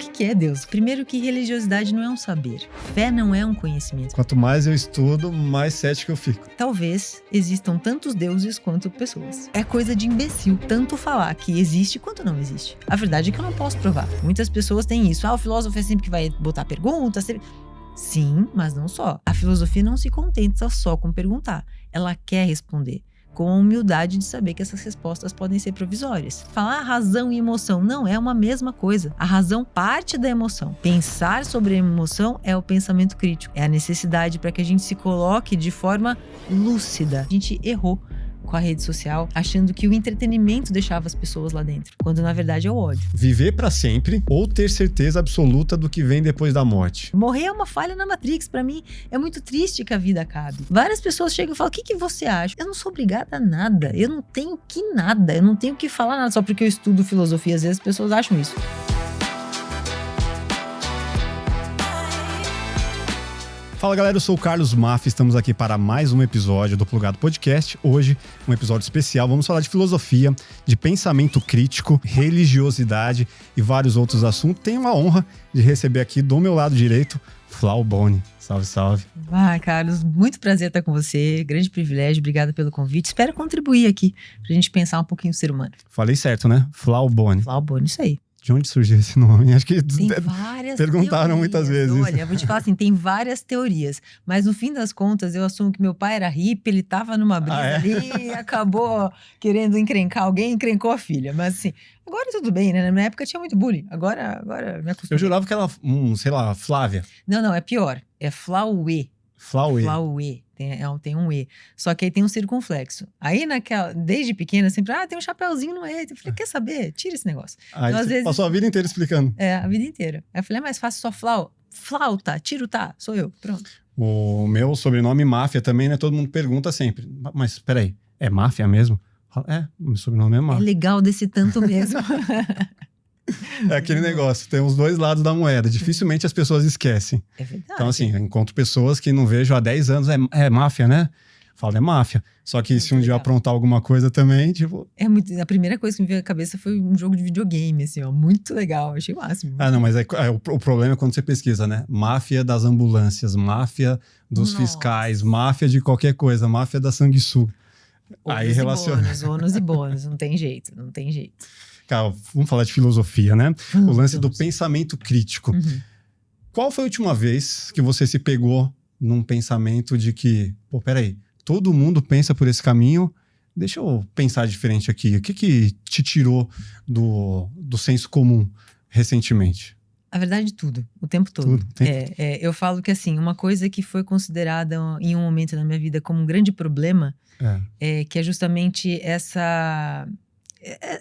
que é Deus? Primeiro que religiosidade não é um saber. Fé não é um conhecimento. Quanto mais eu estudo, mais cético eu fico. Talvez existam tantos deuses quanto pessoas. É coisa de imbecil tanto falar que existe quanto não existe. A verdade é que eu não posso provar. Muitas pessoas têm isso. O filósofo é sempre que vai botar perguntas. Sim, mas não só. A filosofia não se contenta só com perguntar. Ela quer responder. Com a humildade de saber que essas respostas podem ser provisórias. Falar razão e emoção não é uma mesma coisa. A razão parte da emoção. Pensar sobre a emoção é o pensamento crítico. É a necessidade para que a gente se coloque de forma lúcida. A gente errou com a rede social, achando que o entretenimento deixava as pessoas lá dentro, quando na verdade é o ódio. Viver pra sempre ou ter certeza absoluta do que vem depois da morte. Morrer é uma falha na Matrix. Pra mim, é muito triste que a vida acabe. Várias pessoas chegam e falam, o que você acha? Eu não sou obrigada a nada. Eu não tenho que nada. Eu não tenho que falar nada só porque eu estudo filosofia. Às vezes as pessoas acham isso. Fala galera, eu sou o Carlos Maffi, estamos aqui para mais um episódio do Plugado Podcast. Hoje, um episódio especial, vamos falar de filosofia, de pensamento crítico, religiosidade e vários outros assuntos. Tenho a honra de receber aqui do meu lado direito, Flau Boni. Salve, salve. Carlos, muito prazer estar com você, grande privilégio, obrigada pelo convite. Espero contribuir aqui pra gente pensar um pouquinho o ser humano. Falei certo, né? Flau Boni. Flau Boni, isso aí. De onde surgiu esse nome? Acho que tem várias perguntaram teorias. Muitas vezes. Olha, eu vou te falar assim, tem várias teorias, mas no fim das contas eu assumo que meu pai era hippie, ele tava numa brisa ali e acabou querendo encrencar alguém, encrencou a filha. Mas assim, agora tudo bem, né? Na minha época tinha muito bullying, agora me acostumei. Eu jurava que ela, sei lá, Flávia. Não, é pior, é Flauê. Flauê. Flauê. Tem um E. Só que aí tem um circunflexo. Aí desde pequena, sempre, tem um chapéuzinho no E. Eu falei, quer saber? Tira esse negócio. Aí então, você às vezes, passou a vida inteira explicando. A vida inteira. Aí eu falei, é mais fácil só flauta, tiro tá, sou eu, pronto. O meu sobrenome Máfia também, né? Todo mundo pergunta sempre. Mas peraí, é máfia mesmo? Meu sobrenome é Máfia. É legal desse tanto mesmo. É aquele negócio, tem os dois lados da moeda. Dificilmente as pessoas esquecem. É verdade. Então, assim, eu encontro pessoas que não vejo há 10 anos, é máfia, né? Falo, é máfia. Só que se um dia eu aprontar alguma coisa também, tipo... A primeira coisa que me veio à cabeça foi um jogo de videogame, assim, ó. Muito legal, achei o máximo. Não, mas o problema é quando você pesquisa, né? Máfia das ambulâncias, máfia dos fiscais, máfia de qualquer coisa, máfia da sanguessuga. Aí relaciona. Ônus e bônus, não tem jeito. Cara, vamos falar de filosofia, né? O lance do pensamento crítico. Uhum. Qual foi a última vez que você se pegou num pensamento de que, peraí, todo mundo pensa por esse caminho, deixa eu pensar diferente aqui. O que te tirou do senso comum recentemente? A verdade, tudo. O tempo todo. Eu falo que, assim, uma coisa que foi considerada em um momento na minha vida como um grande problema, que é justamente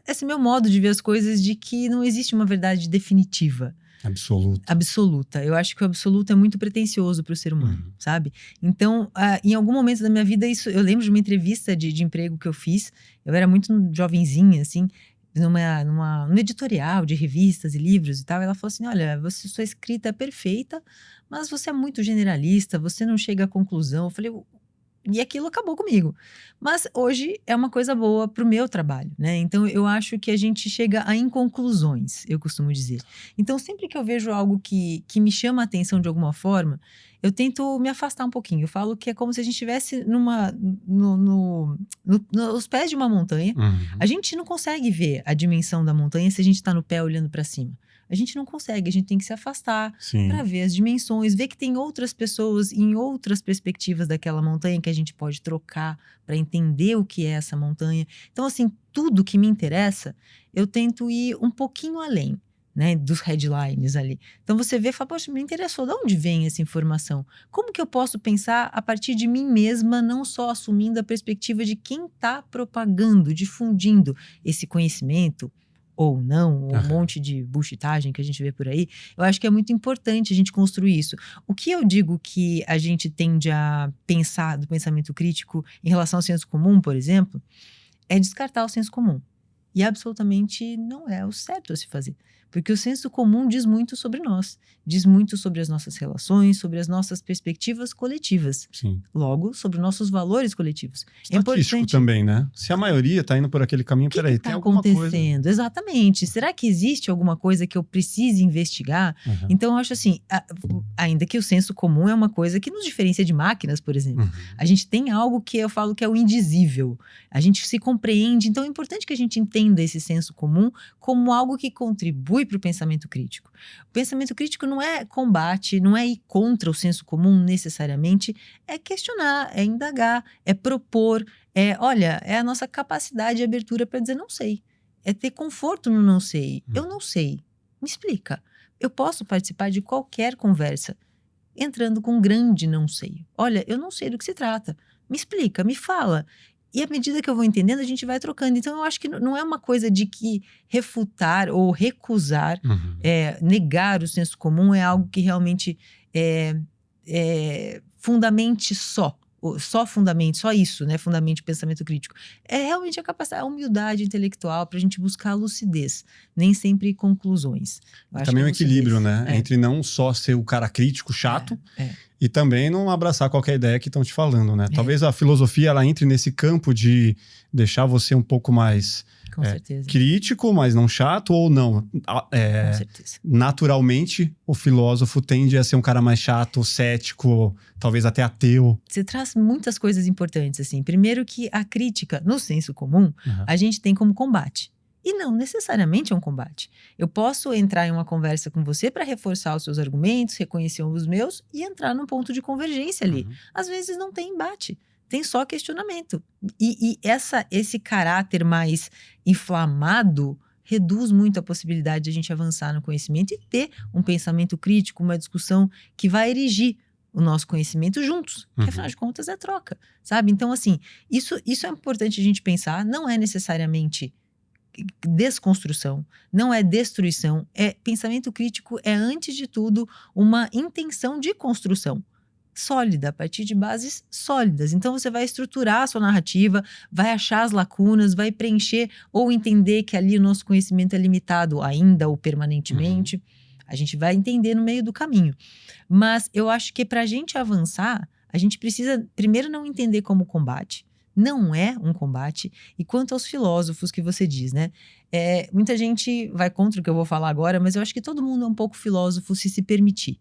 esse meu modo de ver as coisas, de que não existe uma verdade definitiva. Absoluta. Eu acho que o absoluto é muito pretensioso para o ser humano, sabe? Então, em algum momento da minha vida, eu lembro de uma entrevista de emprego que eu fiz. Eu era muito jovenzinha, assim, num editorial de revistas e livros e tal. Ela falou assim, olha, sua escrita é perfeita, mas você é muito generalista, você não chega à conclusão. Eu falei... E aquilo acabou comigo. Mas hoje é uma coisa boa pro meu trabalho, né? Então eu acho que a gente chega a inconclusões, eu costumo dizer. Então sempre que eu vejo algo que me chama a atenção de alguma forma, eu tento me afastar um pouquinho. Eu falo que é como se a gente estivesse nos pés de uma montanha. A gente não consegue ver a dimensão da montanha se a gente tá no pé olhando para cima. A gente não consegue, a gente tem que se afastar para ver as dimensões, ver que tem outras pessoas em outras perspectivas daquela montanha que a gente pode trocar para entender o que é essa montanha. Então, assim, tudo que me interessa, eu tento ir um pouquinho além, né, dos headlines ali. Então você vê e fala, poxa, me interessou, de onde vem essa informação? Como que eu posso pensar a partir de mim mesma, não só assumindo a perspectiva de quem está propagando, difundindo esse conhecimento, ou não, ou um monte de bullshitagem que a gente vê por aí. Eu acho que é muito importante a gente construir isso. O que eu digo que a gente tende a pensar do pensamento crítico em relação ao senso comum, por exemplo, é descartar o senso comum. E absolutamente não é o certo a se fazer. Porque o senso comum diz muito sobre nós, diz muito sobre as nossas relações, sobre as nossas perspectivas coletivas. Sim. Logo, sobre nossos valores coletivos. Estatístico também, né? Se a maioria está indo por aquele caminho, peraí, tem alguma coisa... O que está acontecendo? Exatamente. Será que existe alguma coisa que eu precise investigar? Uhum. Então, eu acho assim, ainda que o senso comum é uma coisa que nos diferencia de máquinas, por exemplo. Uhum. A gente tem algo que eu falo que é o indizível. A gente se compreende. Então, é importante que a gente entenda esse senso comum como algo que contribui para o pensamento crítico. O pensamento crítico não é combate, não é ir contra o senso comum necessariamente, é questionar, é indagar, é propor, é a nossa capacidade de abertura para dizer não sei. É ter conforto no não sei. Eu não sei. Me explica. Eu posso participar de qualquer conversa entrando com um grande não sei. Olha, eu não sei do que se trata. Me explica, me fala. E à medida que eu vou entendendo, a gente vai trocando. Então, eu acho que não é uma coisa de que refutar ou recusar, negar o senso comum é algo que realmente fundamente só fundamente, só isso, né? Fundamente o pensamento crítico. É realmente a capacidade, a humildade intelectual para a gente buscar a lucidez, nem sempre conclusões. Também um equilíbrio, né? Entre não só ser o cara crítico, chato, e também não abraçar qualquer ideia que estão te falando, né? Talvez a filosofia, ela entre nesse campo de deixar você um pouco mais... Com certeza. Crítico, mas não chato, ou não? Com certeza. Naturalmente, o filósofo tende a ser um cara mais chato, cético, talvez até ateu. Você traz muitas coisas importantes, assim. Primeiro que a crítica, no senso comum, a gente tem como combate. E não necessariamente é um combate. Eu posso entrar em uma conversa com você para reforçar os seus argumentos, reconhecer os meus e entrar num ponto de convergência ali. Às vezes não tem embate. Tem só questionamento. E esse caráter mais inflamado reduz muito a possibilidade de a gente avançar no conhecimento e ter um pensamento crítico, uma discussão que vai erigir o nosso conhecimento juntos. Que afinal de contas é troca, sabe? Então, assim, isso é importante a gente pensar. Não é necessariamente desconstrução, não é destruição. Pensamento crítico é, antes de tudo, uma intenção de construção sólida, a partir de bases sólidas. Então você vai estruturar a sua narrativa, vai achar as lacunas, vai preencher ou entender que ali o nosso conhecimento é limitado ainda ou permanentemente. A gente vai entender no meio do caminho. Mas eu acho que para a gente avançar, a gente precisa primeiro não entender como combate. Não é um combate. E quanto aos filósofos que você diz, né? Muita gente vai contra o que eu vou falar agora, mas eu acho que todo mundo é um pouco filósofo se permitir.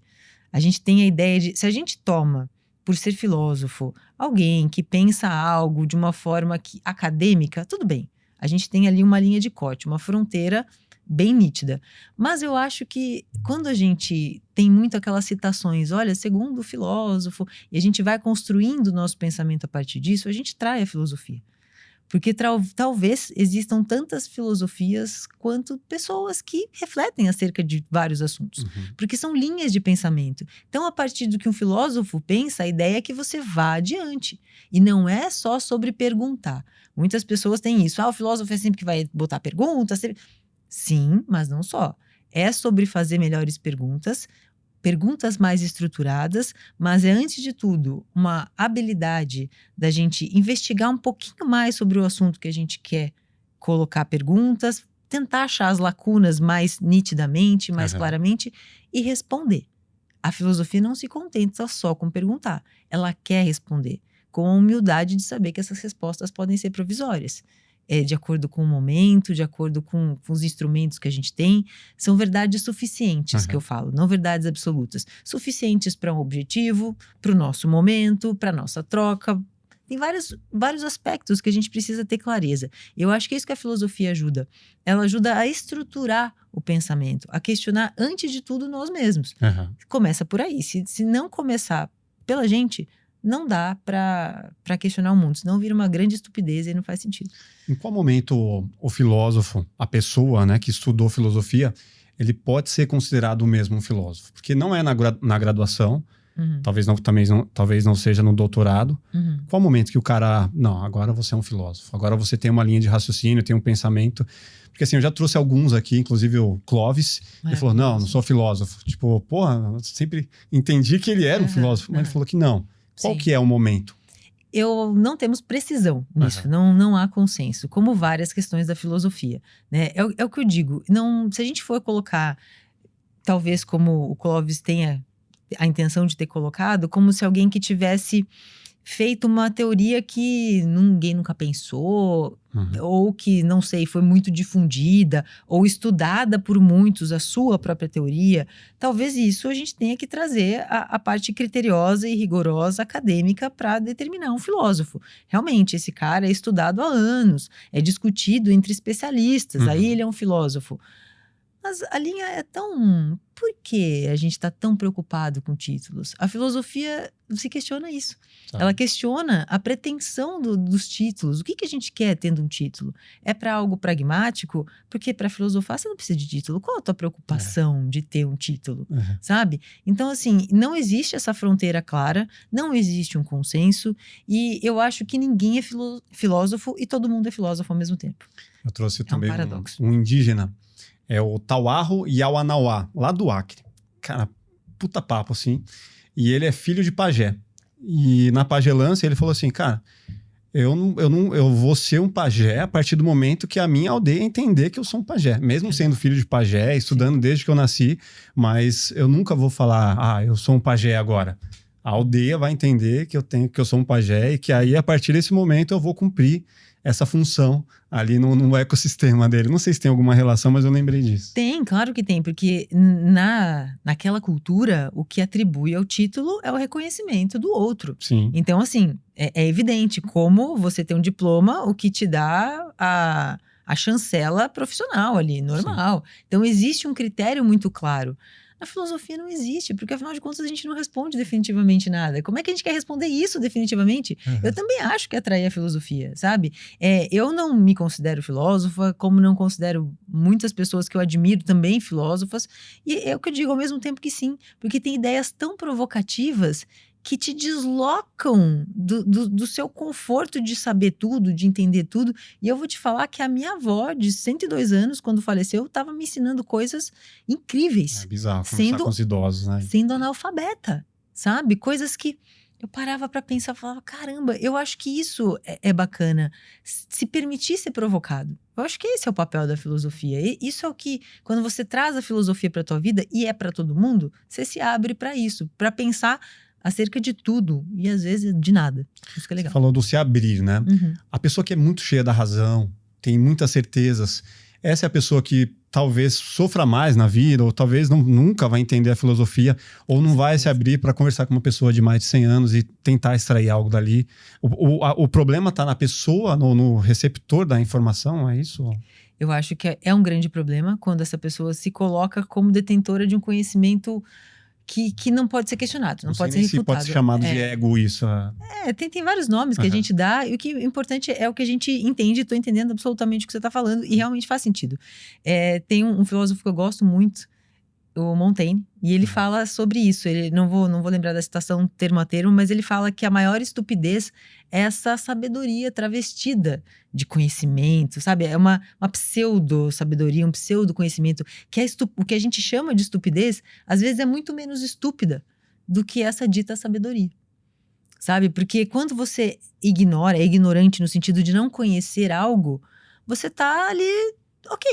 A gente tem a ideia de, se a gente toma, por ser filósofo, alguém que pensa algo de uma forma acadêmica, tudo bem. A gente tem ali uma linha de corte, uma fronteira bem nítida. Mas eu acho que quando a gente tem muito aquelas citações, olha, segundo o filósofo, e a gente vai construindo o nosso pensamento a partir disso, a gente trai a filosofia. Porque talvez existam tantas filosofias quanto pessoas que refletem acerca de vários assuntos. Porque são linhas de pensamento. Então, a partir do que um filósofo pensa, a ideia é que você vá adiante. E não é só sobre perguntar. Muitas pessoas têm isso. O filósofo é sempre que vai botar perguntas. Sim, mas não só. É sobre fazer melhores perguntas mais estruturadas, mas é, antes de tudo, uma habilidade da gente investigar um pouquinho mais sobre o assunto que a gente quer colocar perguntas, tentar achar as lacunas mais nitidamente, mais claramente e responder. A filosofia não se contenta só com perguntar, ela quer responder, com a humildade de saber que essas respostas podem ser provisórias. De acordo com o momento, de acordo com os instrumentos que a gente tem, são verdades suficientes, que eu falo, não verdades absolutas. Suficientes para um objetivo, para o nosso momento, para a nossa troca. Tem vários aspectos que a gente precisa ter clareza. Eu acho que é isso que a filosofia ajuda. Ela ajuda a estruturar o pensamento, a questionar, antes de tudo, nós mesmos. Começa por aí. Se não começar pela gente, não dá para questionar o mundo, senão vira uma grande estupidez e não faz sentido. Em qual momento o filósofo, a pessoa, né, que estudou filosofia, ele pode ser considerado mesmo um filósofo? Porque não é na graduação, talvez não seja no doutorado. Qual momento que o cara, não, agora você é um filósofo, agora você tem uma linha de raciocínio, tem um pensamento... Porque assim, eu já trouxe alguns aqui, inclusive o Clóvis, ele falou, não sou filósofo. Tipo, porra, eu sempre entendi que ele era um filósofo, mas ele falou que não. Qual que é o momento? não temos precisão nisso, não há consenso, como várias questões da filosofia, né? É o que eu digo, se a gente for colocar, talvez como o Clóvis tenha a intenção de ter colocado, como se alguém que tivesse feito uma teoria que ninguém nunca pensou, ou que, não sei, foi muito difundida, ou estudada por muitos, a sua própria teoria. Talvez isso a gente tenha que trazer a parte criteriosa e rigorosa acadêmica para determinar um filósofo. Realmente, esse cara é estudado há anos, é discutido entre especialistas, aí ele é um filósofo. Mas a linha é tão... Por que a gente está tão preocupado com títulos? A filosofia se questiona isso. Ela questiona a pretensão dos títulos. O que a gente quer tendo um título? É para algo pragmático? Porque para filosofar você não precisa de título. Qual a tua preocupação de ter um título? Sabe? Então, assim, não existe essa fronteira clara, não existe um consenso, e eu acho que ninguém é filósofo e todo mundo é filósofo ao mesmo tempo. Eu trouxe também um indígena. É o Tauarro Yauanauá, lá do Acre. Cara, puta papo, assim. E ele é filho de pajé. E na pagelância ele falou assim, cara, eu vou ser um pajé a partir do momento que a minha aldeia entender que eu sou um pajé. Mesmo sendo filho de pajé, estudando desde que eu nasci, mas eu nunca vou falar, eu sou um pajé agora. A aldeia vai entender que eu sou um pajé e que aí, a partir desse momento, eu vou cumprir essa função ali no ecossistema dele. Não sei se tem alguma relação, mas eu lembrei disso. Tem, claro que tem, porque naquela cultura, o que atribui ao título é o reconhecimento do outro. Sim. Então, assim, é evidente como você tem um diploma, o que te dá a chancela profissional ali, normal. Sim. Então, existe um critério muito claro. Na filosofia não existe, porque afinal de contas a gente não responde definitivamente nada. Como é que a gente quer responder isso definitivamente? Eu também acho que atrai a filosofia, sabe? Eu não me considero filósofa, como não considero muitas pessoas que eu admiro também filósofas, e é o que eu digo ao mesmo tempo que sim, porque tem ideias tão provocativas que te deslocam do seu conforto de saber tudo, de entender tudo. E eu vou te falar que a minha avó, de 102 anos, quando faleceu, estava me ensinando coisas incríveis. É bizarro conversar com os idosos, né? Sendo analfabeta, sabe? Coisas que eu parava para pensar, falava, caramba, eu acho que isso é bacana. Se permitir ser provocado. Eu acho que esse é o papel da filosofia. E isso é o que, quando você traz a filosofia para tua vida, e é para todo mundo, você se abre para isso, para pensar acerca de tudo, e às vezes de nada. Isso que é legal. Você falou do se abrir, né? A pessoa que é muito cheia da razão, tem muitas certezas, essa é a pessoa que talvez sofra mais na vida, ou talvez nunca vai entender a filosofia, ou não vai se abrir para conversar com uma pessoa de mais de 100 anos e tentar extrair algo dali. O problema está na pessoa, no receptor da informação, é isso? Eu acho que é um grande problema quando essa pessoa se coloca como detentora de um conhecimento que não pode ser questionado, não pode ser refutado. Se pode ser chamado de ego isso. Tem vários nomes que a gente dá, e o que é importante é o que a gente entende, estou entendendo absolutamente o que você está falando, e realmente faz sentido. Tem um filósofo que eu gosto muito, o Montaigne, e ele fala sobre isso. Ele, não vou lembrar da citação termo a termo, mas ele fala que a maior estupidez é essa sabedoria travestida de conhecimento, sabe? É uma pseudo-sabedoria, um pseudo-conhecimento, que o que a gente chama de estupidez, às vezes é muito menos estúpida do que essa dita sabedoria, sabe? Porque quando você é ignorante no sentido de não conhecer algo, você tá ali... Ok,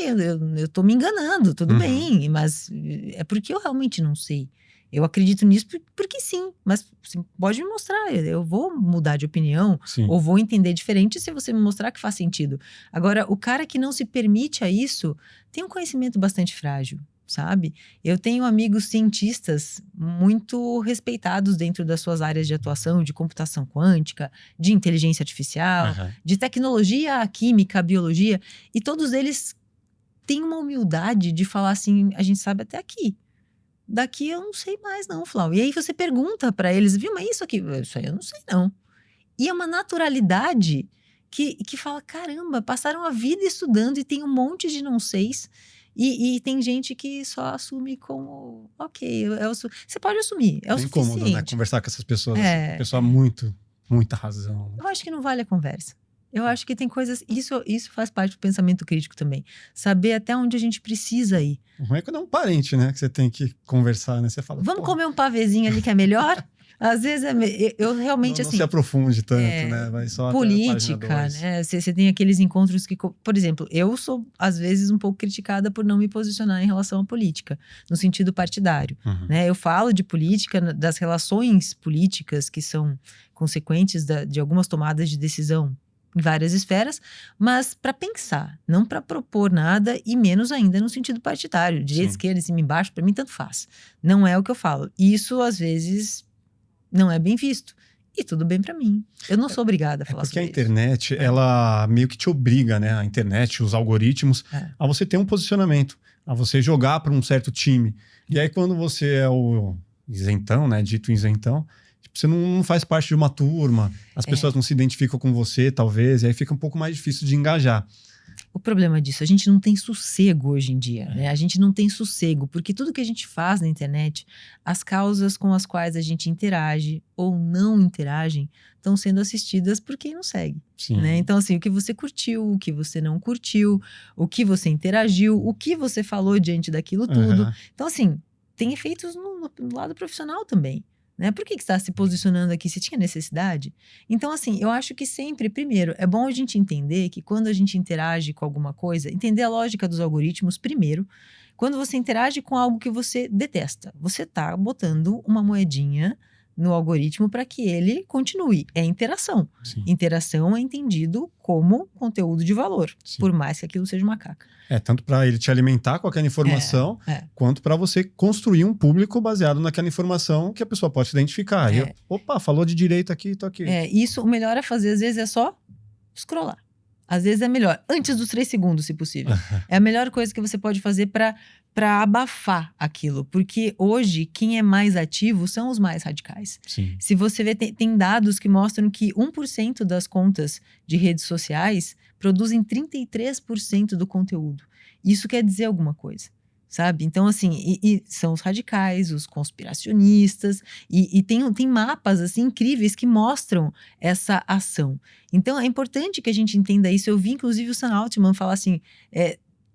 eu tô me enganando, tudo bem, mas é porque eu realmente não sei. Eu acredito nisso porque sim, mas você pode me mostrar, eu vou mudar de opinião, ou vou entender diferente se você me mostrar que faz sentido. Agora, o cara que não se permite a isso, tem um conhecimento bastante frágil, sabe? Eu tenho amigos cientistas muito respeitados dentro das suas áreas de atuação, de computação quântica, de inteligência artificial, de tecnologia, química, biologia, e todos eles têm uma humildade de falar assim, a gente sabe até aqui. Daqui eu não sei mais não, Flau. E aí você pergunta para eles, viu, mas isso aqui, isso aí eu não sei não. E é uma naturalidade que fala, caramba, passaram a vida estudando e tem um monte de não seis. E tem gente que só assume como, ok, você pode assumir, é o suficiente. É incômodo, né? Conversar com essas pessoas, pessoa muita razão. Eu acho que não vale a conversa. Eu acho que tem coisas... Isso faz parte do pensamento crítico também. Saber até onde a gente precisa ir. O ruim é quando é um parente, né? Que você tem que conversar, né? Você fala... Vamos comer um pavezinho ali que é melhor? Às vezes, eu realmente, não assim... se aprofunde tanto, né? Vai só política, né? Você tem aqueles encontros que... Por exemplo, eu sou, às vezes, um pouco criticada por não me posicionar em relação à política, no sentido partidário, né? Eu falo de política, das relações políticas que são consequentes de algumas tomadas de decisão em várias esferas, mas para pensar, não para propor nada, e menos ainda no sentido partidário. Direita, esquerda, cima e embaixo, para mim tanto faz. Não é o que eu falo. Isso, às vezes, não é bem visto. E tudo bem para mim. Eu não sou obrigada a falar sobre isso. Porque a internet, ela meio que te obriga, né? A internet, os algoritmos, a você ter um posicionamento, a você jogar para um certo time. E aí, quando você é o isentão, né? Dito isentão, você não faz parte de uma turma, as pessoas não se identificam com você, talvez, e aí fica um pouco mais difícil de engajar. O problema disso, a gente não tem sossego hoje em dia, né? A gente não tem sossego, porque tudo que a gente faz na internet, as causas com as quais a gente interage ou não interagem, estão sendo assistidas por quem não segue, né? Então, assim, o que você curtiu, o que você não curtiu, o que você interagiu, o que você falou diante daquilo tudo. Então, assim, tem efeitos no lado profissional também. Né? Por que você está se posicionando aqui? Você tinha necessidade? Então, assim, eu acho que sempre, primeiro, é bom a gente entender que quando a gente interage com alguma coisa, entender a lógica dos algoritmos, primeiro. Quando você interage com algo que você detesta, você está botando uma moedinha no algoritmo para que ele continue. É interação. Interação é entendido como conteúdo de valor, por mais que aquilo seja uma caca. Tanto para ele te alimentar com aquela informação, quanto para você construir um público baseado naquela informação que a pessoa pode se identificar. Opa, falou de direito aqui, tô aqui. Isso, o melhor a fazer, às vezes, é só scrollar. Às vezes é melhor, antes dos 3 segundos, se possível. É a melhor coisa que você pode fazer para abafar aquilo. Porque hoje, quem é mais ativo são os mais radicais. Se você vê, tem dados que mostram que 1% das contas de redes sociais produzem 33% do conteúdo. Isso quer dizer alguma coisa. Sabe? Então, assim, e são os radicais, os conspiracionistas, e tem mapas, assim, incríveis que mostram essa ação. Então, é importante que a gente entenda isso. Eu vi, inclusive, o Sam Altman falar assim,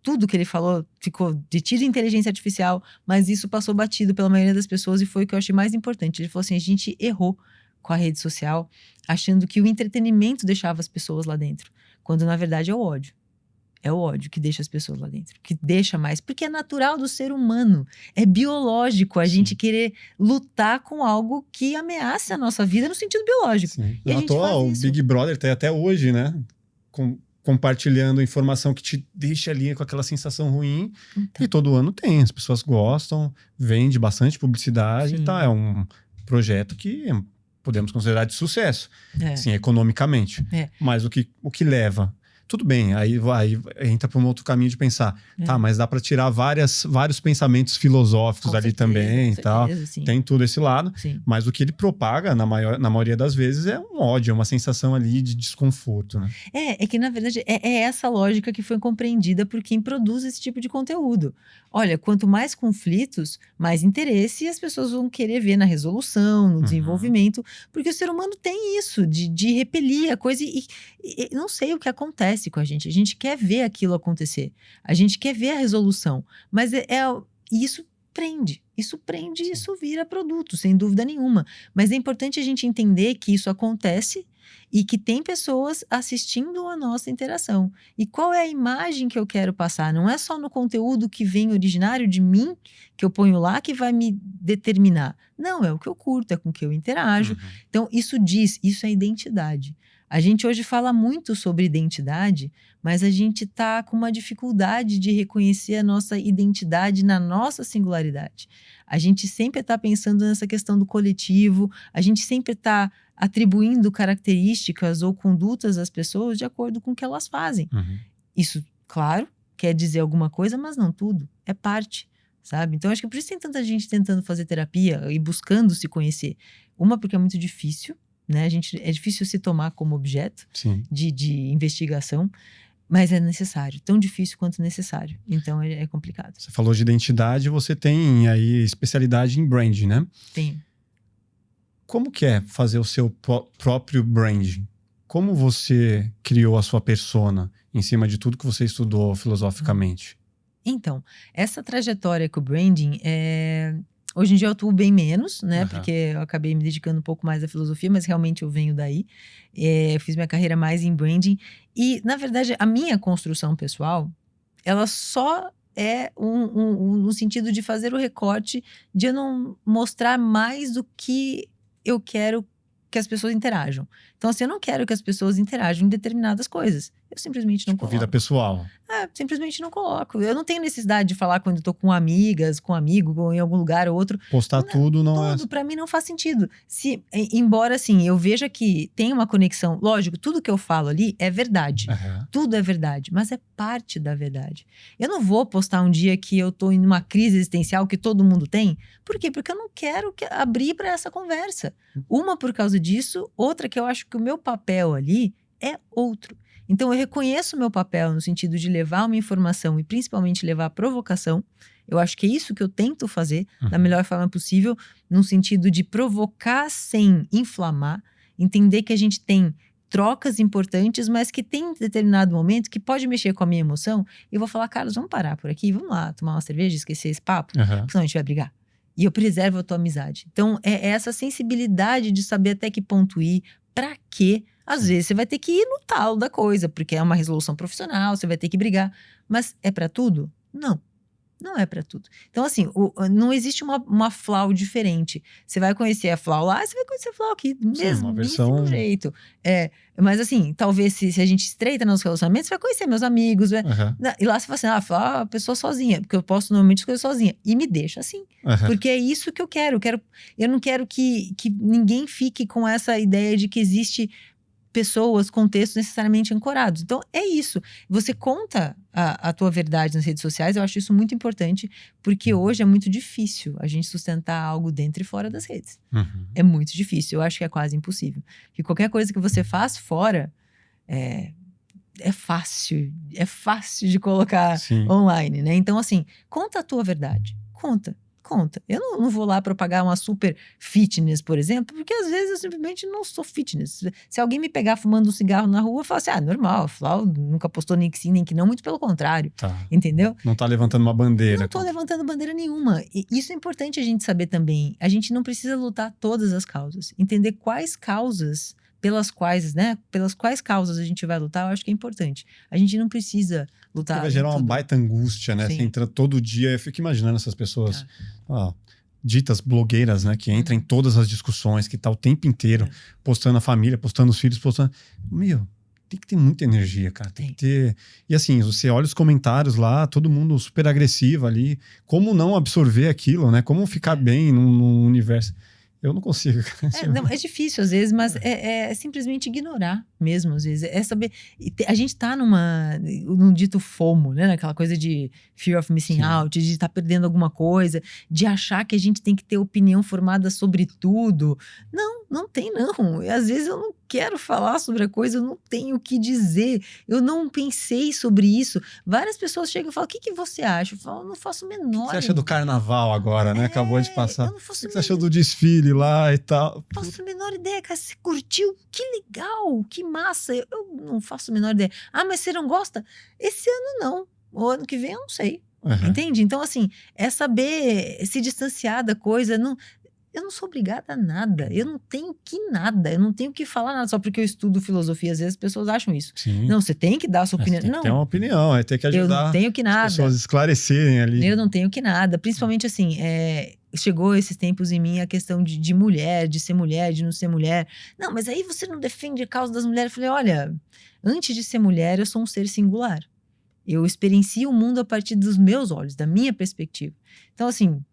tudo que ele falou ficou detido em inteligência artificial, mas isso passou batido pela maioria das pessoas e foi o que eu achei mais importante. Ele falou assim, a gente errou com a rede social, achando que o entretenimento deixava as pessoas lá dentro, quando, na verdade, é o ódio. É o ódio que deixa as pessoas lá dentro, que deixa mais, porque é natural do ser humano, é biológico a gente querer lutar com algo que ameaça a nossa vida no sentido biológico. E a gente faz isso. O Big Brother tá até hoje, né? Compartilhando informação que te deixa ali com aquela sensação ruim. Então. E todo ano tem, as pessoas gostam, vende bastante publicidade, tá? É um projeto que podemos considerar de sucesso, assim, economicamente. Mas o que leva... Tudo bem, aí entra para um outro caminho de pensar, tá, mas dá para tirar vários pensamentos filosóficos ali também e tal. Tem tudo esse lado, mas o que ele propaga, na maioria das vezes, é um ódio, é uma sensação ali de desconforto, né? É que, na verdade, é essa lógica que foi compreendida por quem produz esse tipo de conteúdo. Olha, quanto mais conflitos, mais interesse, e as pessoas vão querer ver na resolução, no desenvolvimento, porque o ser humano tem isso, de repelir a coisa e não sei o que acontece com a gente quer ver aquilo acontecer, a gente quer ver a resolução, mas isso prende, isso vira produto, sem dúvida nenhuma, mas é importante a gente entender que isso acontece e que tem pessoas assistindo a nossa interação. E qual é a imagem que eu quero passar? Não é só no conteúdo que vem originário de mim, que eu ponho lá, que vai me determinar. Não, é o que eu curto, é com o que eu interajo. Então, isso é identidade. A gente hoje fala muito sobre identidade, mas a gente está com uma dificuldade de reconhecer a nossa identidade na nossa singularidade. A gente sempre está pensando nessa questão do coletivo, a gente sempre está atribuindo características ou condutas às pessoas de acordo com o que elas fazem. Isso, claro, quer dizer alguma coisa, mas não tudo, é parte, sabe? Então, acho que por isso tem tanta gente tentando fazer terapia e buscando se conhecer. Uma, porque é muito difícil, né? É difícil se tomar como objeto de investigação, mas é necessário, tão difícil quanto necessário. Então é complicado. Você falou de identidade, você tem aí especialidade em branding, né? Tenho. Como que é fazer o seu próprio branding? Como você criou a sua persona em cima de tudo que você estudou filosoficamente? Então, essa trajetória com o branding Hoje em dia eu atuo bem menos, né? Porque eu acabei me dedicando um pouco mais à filosofia, mas realmente eu venho daí. Eu fiz minha carreira mais em branding. E, na verdade, a minha construção pessoal, ela só é no sentido de fazer o recorte, de eu não mostrar mais do que eu quero que as pessoas interajam. Então, assim, eu não quero que as pessoas interajam em determinadas coisas. Eu simplesmente não coloco. Vida pessoal. Simplesmente não coloco. Eu não tenho necessidade de falar quando eu tô com amigas, com amigo, ou em algum lugar ou outro. Postar tudo não é... Tudo, pra mim, não faz sentido. Embora, assim, eu veja que tem uma conexão. Lógico, tudo que eu falo ali é verdade. Tudo é verdade, mas é parte da verdade. Eu não vou postar um dia que eu tô em uma crise existencial que todo mundo tem. Por quê? Porque eu não quero abrir pra essa conversa. Uma por causa disso, outra que eu acho que o meu papel ali é outro. Então, eu reconheço o meu papel no sentido de levar uma informação e principalmente levar a provocação. Eu acho que é isso que eu tento fazer da melhor forma possível, no sentido de provocar sem inflamar, entender que a gente tem trocas importantes, mas que tem um determinado momento que pode mexer com a minha emoção. E eu vou falar, Carlos, vamos parar por aqui, vamos lá tomar uma cerveja, esquecer esse papo, porque senão a gente vai brigar. E eu preservo a tua amizade. Então, é essa sensibilidade de saber até que ponto ir, pra quê. Às vezes você vai ter que ir no talo da coisa, porque é uma resolução profissional, você vai ter que brigar. Mas é pra tudo? Não. Não é pra tudo. Então, assim, não existe uma Flau diferente. Você vai conhecer a Flau lá, você vai conhecer a Flau aqui. Mesmo, mesmo jeito. Mas, assim, talvez se a gente estreita nos relacionamentos, você vai conhecer meus amigos. E lá você fala assim, Flau é uma pessoa sozinha. Porque eu posto normalmente as coisas sozinha. E me deixa assim. Porque é isso que eu quero. Eu não quero que ninguém fique com essa ideia de que existe pessoas, contextos necessariamente ancorados. Então, é isso. Você conta a tua verdade nas redes sociais, eu acho isso muito importante, porque hoje é muito difícil a gente sustentar algo dentro e fora das redes. É muito difícil, eu acho que é quase impossível. Porque qualquer coisa que você faz fora, é fácil de colocar online, né? Então, assim, conta a tua verdade. Conta. Eu não vou lá propagar uma super fitness, por exemplo, porque às vezes eu simplesmente não sou fitness. Se alguém me pegar fumando um cigarro na rua, eu falo assim, normal, a Flau nunca postou nem que sim, nem que não, muito pelo contrário. Entendeu? Não tá levantando uma bandeira. Não tô levantando bandeira nenhuma. E isso é importante a gente saber também. A gente não precisa lutar todas as causas. Entender quais causas pelas quais causas a gente vai lutar, eu acho que é importante. A gente não precisa lutar. Porque vai gerar uma baita angústia, né? Você entra todo dia, eu fico imaginando essas pessoas, ditas blogueiras, né? Que entram em todas as discussões, que tá o tempo inteiro postando a família, postando os filhos, postando... Tem que ter muita energia, cara. Tem que ter... E assim, você olha os comentários lá, todo mundo super agressivo ali. Como não absorver aquilo, né? Como ficar bem num universo... Eu não consigo. É difícil às vezes, mas é simplesmente ignorar mesmo, às vezes. É saber... A gente tá num dito FOMO, né? Naquela coisa de fear of missing out, de estar perdendo alguma coisa, de achar que a gente tem que ter opinião formada sobre tudo. Não tem não. Às vezes eu não quero falar sobre a coisa, eu não tenho o que dizer. Eu não pensei sobre isso. Várias pessoas chegam e falam, o que você acha? Eu falo, não faço o menor. O que você acha do carnaval agora, né? Acabou de passar. Eu não faço o que você achou do desfile lá e tal? Não faço a menor ideia, cara. Você curtiu? Que legal, que massa. Eu não faço a menor ideia. Mas você não gosta? Esse ano não. O ano que vem eu não sei. Entende? Então, assim, é saber se distanciar da coisa. Eu não sou obrigada a nada. Eu não tenho que nada. Eu não tenho que falar nada só porque eu estudo filosofia. Às vezes as pessoas acham isso. Não, você tem que dar a sua opinião. Tem que ter uma opinião, tem que ajudar. Eu não tenho que nada. As pessoas esclarecerem ali. Eu não tenho que nada. Principalmente assim, chegou esses tempos em mim a questão de mulher, de ser mulher, de não ser mulher. Não, mas aí você não defende a causa das mulheres. Eu falei, olha, antes de ser mulher, eu sou um ser singular. Eu experiencio o mundo a partir dos meus olhos, da minha perspectiva. Então, assim,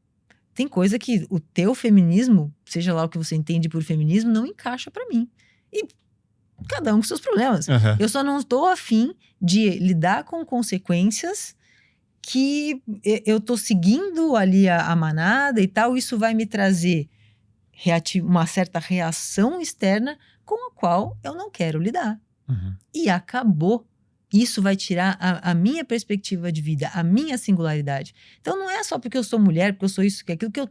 tem coisa que o teu feminismo, seja lá o que você entende por feminismo, não encaixa pra mim. E cada um com seus problemas. Eu só não estou afim de lidar com consequências que eu tô seguindo ali a manada e tal. Isso vai me trazer uma certa reação externa com a qual eu não quero lidar. E acabou. Isso vai tirar a minha perspectiva de vida, a minha singularidade. Então não é só porque eu sou mulher, porque eu sou isso, que aquilo que eu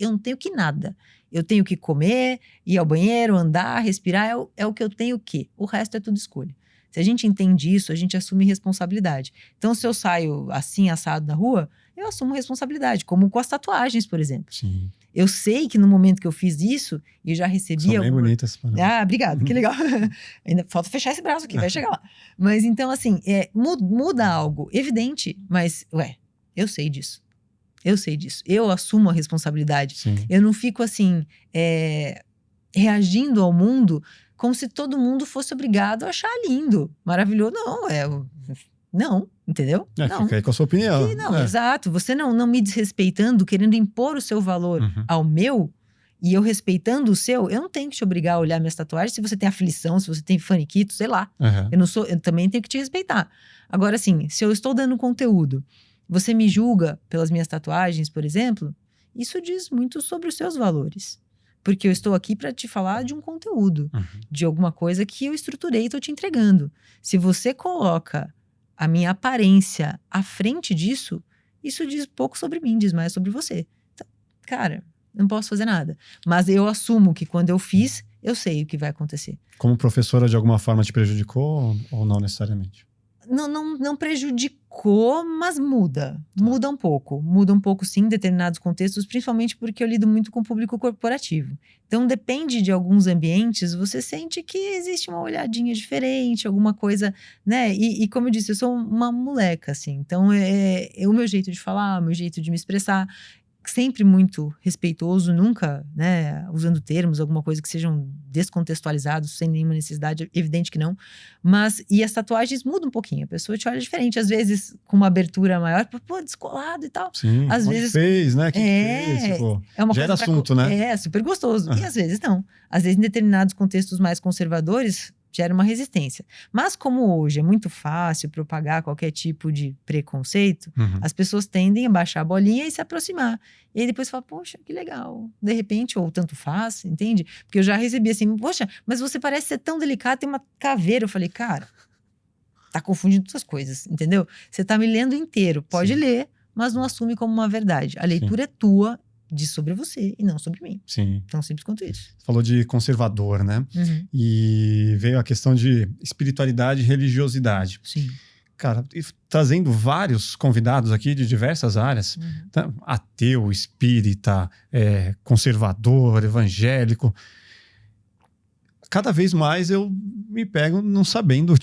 não tenho que nada. Eu tenho que comer, ir ao banheiro, andar, respirar, é o que eu tenho que. O resto é tudo escolha. Se a gente entende isso, a gente assume responsabilidade. Então se eu saio assim, assado na rua, eu assumo responsabilidade, como com as tatuagens, por exemplo. Sim. Eu sei que no momento que eu fiz isso, e já recebi... São bem bonitas. Obrigado, que legal. Ainda falta fechar esse braço aqui, vai chegar lá. Mas então, assim, muda algo, evidente, mas, eu sei disso. Eu sei disso. Eu assumo a responsabilidade. Sim. Eu não fico, assim, reagindo ao mundo como se todo mundo fosse obrigado a achar lindo, maravilhoso. Não, entendeu? Não. Fica aí com a sua opinião. Exato. Você não me desrespeitando, querendo impor o seu valor ao meu, e eu respeitando o seu, eu não tenho que te obrigar a olhar minhas tatuagens se você tem aflição, se você tem faniquito, sei lá. Eu também tenho que te respeitar. Agora, assim, se eu estou dando conteúdo, você me julga pelas minhas tatuagens, por exemplo, isso diz muito sobre os seus valores. Porque eu estou aqui para te falar de um conteúdo, de alguma coisa que eu estruturei e estou te entregando. Se você coloca a minha aparência à frente disso, isso diz pouco sobre mim, diz mais sobre você. Então, cara, não posso fazer nada. Mas eu assumo que quando eu fiz, eu sei o que vai acontecer. Como professora, de alguma forma te prejudicou ou não necessariamente? Não prejudicou, mas muda. Muda um pouco. Muda um pouco, sim, em determinados contextos, principalmente porque eu lido muito com o público corporativo. Então, depende de alguns ambientes, você sente que existe uma olhadinha diferente, alguma coisa, né? E como eu disse, eu sou uma moleca, assim. Então, é o meu jeito de falar, o meu jeito de me expressar. Sempre muito respeitoso, nunca, né, usando termos, alguma coisa que sejam descontextualizados, sem nenhuma necessidade, evidente que não. Mas, e as tatuagens mudam um pouquinho, a pessoa te olha diferente, às vezes com uma abertura maior, descolado e tal. Sim, às vezes fez, né? Que fez, tipo, é uma gera coisa assunto, né? É, super gostoso. E às vezes não. Às vezes em determinados contextos mais conservadores, gera uma resistência. Mas como hoje é muito fácil propagar qualquer tipo de preconceito, as pessoas tendem a baixar a bolinha e se aproximar. E aí depois fala, poxa, que legal. De repente, ou tanto faz, entende? Porque eu já recebi assim, poxa, mas você parece ser tão delicado, tem uma caveira. Eu falei, cara, tá confundindo essas coisas, entendeu? Você tá me lendo inteiro, pode ler, mas não assume como uma verdade. A leitura é tua, diz sobre você e não sobre mim. Sim. Tão simples quanto isso. Você falou de conservador, né? E veio a questão de espiritualidade e religiosidade. Sim. Cara, trazendo vários convidados aqui de diversas áreas, tá? Ateu, espírita, conservador, evangélico. Cada vez mais eu me pego não sabendo,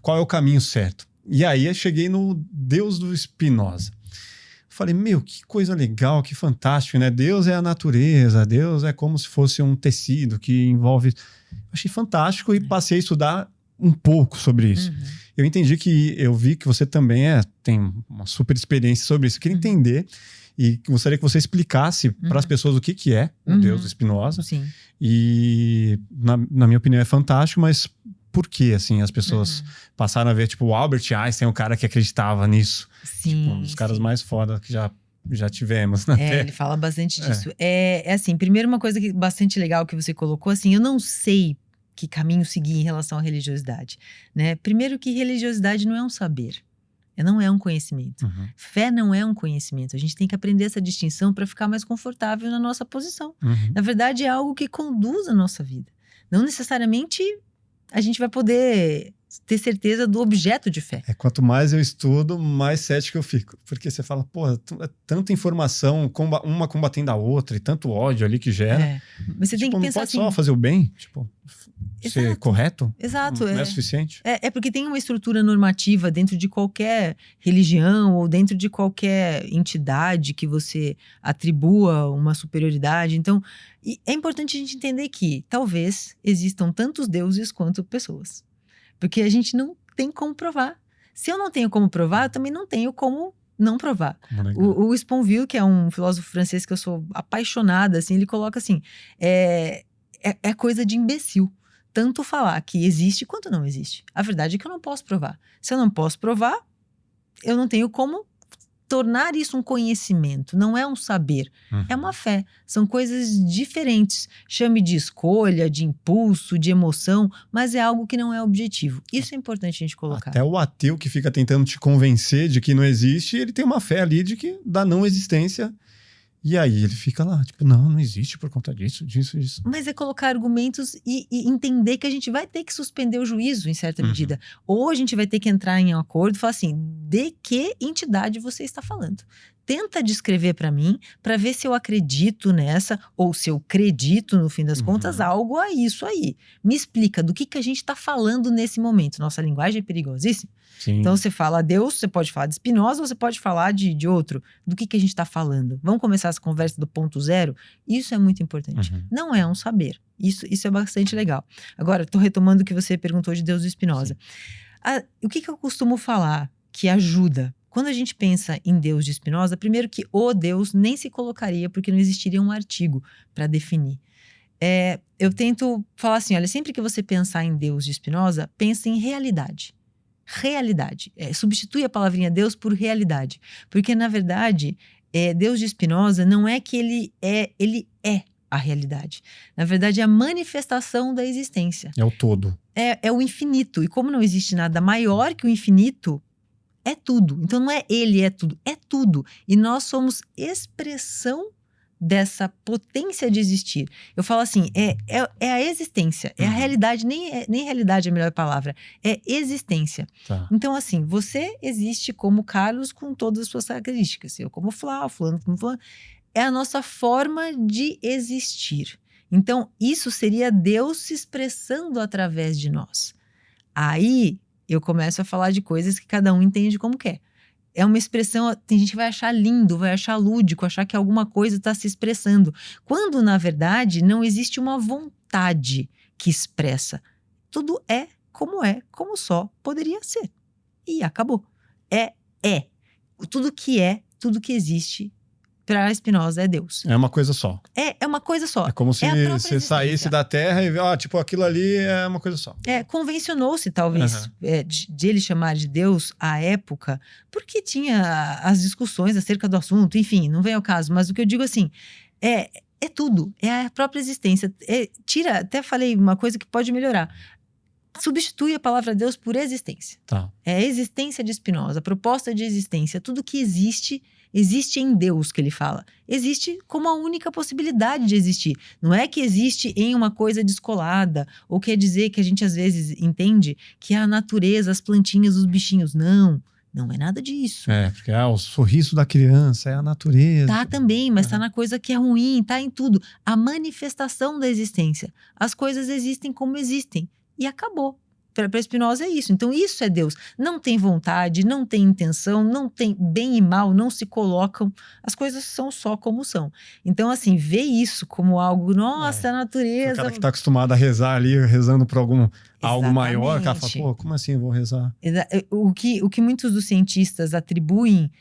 qual é o caminho certo. E aí eu cheguei no Deus do Spinoza. Falei, que coisa legal, que fantástico, né? Deus é a natureza, Deus é como se fosse um tecido que envolve... Achei fantástico e passei a estudar um pouco sobre isso. Eu entendi eu vi que você também tem uma super experiência sobre isso. Eu queria entender e gostaria que você explicasse para as pessoas o que é o Deus do Spinoza. Sim. E, na minha opinião, é fantástico, mas por que, assim, as pessoas passaram a ver, o Albert Einstein, o cara que acreditava nisso. Sim. Um dos caras mais foda que já tivemos, né? Ele fala bastante disso. Assim, primeiro uma coisa bastante legal que você colocou, assim, eu não sei que caminho seguir em relação à religiosidade, né? Primeiro que religiosidade não é um saber, não é um conhecimento. Fé não é um conhecimento. A gente tem que aprender essa distinção para ficar mais confortável na nossa posição. Na verdade, é algo que conduz a nossa vida. Não necessariamente a gente vai poder ter certeza do objeto de fé. Quanto mais eu estudo, mais cético eu fico. Porque você fala, é tanta informação, uma combatendo a outra, e tanto ódio ali que gera. Mas você tem que pensar assim... Não pode só fazer o bem? Ser correto? Exato. Não é suficiente? Porque tem uma estrutura normativa dentro de qualquer religião ou dentro de qualquer entidade que você atribua uma superioridade. Então, é importante a gente entender que talvez existam tantos deuses quanto pessoas. Porque a gente não tem como provar. Se eu não tenho como provar, eu também não tenho como não provar. O Sponville, que é um filósofo francês que eu sou apaixonada, assim, ele coloca assim, é coisa de imbecil. Tanto falar que existe quanto não existe. A verdade é que eu não posso provar. Se eu não posso provar, eu não tenho como tornar isso um conhecimento. Não é um saber. É uma fé. São coisas diferentes. Chame de escolha, de impulso, de emoção, mas é algo que não é objetivo. Isso é importante a gente colocar. Até o ateu que fica tentando te convencer de que não existe, ele tem uma fé ali da não existência. E aí ele fica lá, tipo, não existe por conta disso. Mas é colocar argumentos e entender que a gente vai ter que suspender o juízo em certa medida. Ou a gente vai ter que entrar em um acordo e falar assim, de que entidade você está falando? Tenta descrever para mim, para ver se eu acredito nessa, ou se eu acredito, no fim das contas, algo a isso aí. Me explica do que a gente está falando nesse momento. Nossa linguagem é perigosíssima. Sim. Então você fala Deus, você pode falar de Spinoza, ou você pode falar de outro. Do que a gente está falando? Vamos começar essa conversa do ponto zero? Isso é muito importante. Não é um saber. Isso é bastante legal. Agora, estou retomando o que você perguntou de Deus do Spinoza. O que eu costumo falar que ajuda? Quando a gente pensa em Deus de Spinoza, primeiro que o Deus nem se colocaria, porque não existiria um artigo para definir. Eu tento falar assim, olha, sempre que você pensar em Deus de Spinoza, pense em realidade. Realidade. Substitui a palavrinha Deus por realidade. Porque, na verdade, Deus de Spinoza não é que ele é a realidade. Na verdade, é a manifestação da existência. É o todo. É o infinito. E como não existe nada maior que o infinito, é tudo. Então não é ele, é tudo. E nós somos expressão dessa potência de existir. Eu falo assim, é a existência, é a realidade, nem realidade é a melhor palavra, é existência. Tá. Então assim, você existe como Carlos com todas as suas características, eu como fulano como fulano, é a nossa forma de existir. Então isso seria Deus se expressando através de nós. Aí eu começo a falar de coisas que cada um entende como quer. É uma expressão, tem gente que vai achar lindo, vai achar lúdico, achar que alguma coisa está se expressando. Quando, na verdade, não existe uma vontade que expressa. Tudo é, como só poderia ser. E acabou. É. Tudo que existe, para Spinoza é Deus. É uma coisa só. É uma coisa só. É como se você saísse da Terra e tipo, aquilo ali é uma coisa só. Convencionou-se talvez de ele chamar de Deus à época, porque tinha as discussões acerca do assunto, enfim, não vem ao caso, mas o que eu digo assim, é tudo, é a própria existência. Até falei uma coisa que pode melhorar. Substitui a palavra Deus por existência. Tá. É a existência de Spinoza, a proposta de existência, tudo que existe em Deus, que ele fala. Existe como a única possibilidade de existir. Não é que existe em uma coisa descolada, ou quer dizer que a gente às vezes entende que é a natureza, as plantinhas, os bichinhos. Não é nada disso. Porque o sorriso da criança é a natureza. Tá também, mas tá na coisa que é ruim, tá em tudo. A manifestação da existência. As coisas existem como existem. E acabou. Para Spinoza é isso. Então isso é Deus. Não tem vontade, não tem intenção, não tem bem e mal, não se colocam. As coisas são só como são. Então assim, ver isso como algo, nossa, a natureza... O cara que está acostumado a rezar ali, rezando por algo maior, o cara fala, pô, como assim eu vou rezar? O que muitos dos cientistas atribuem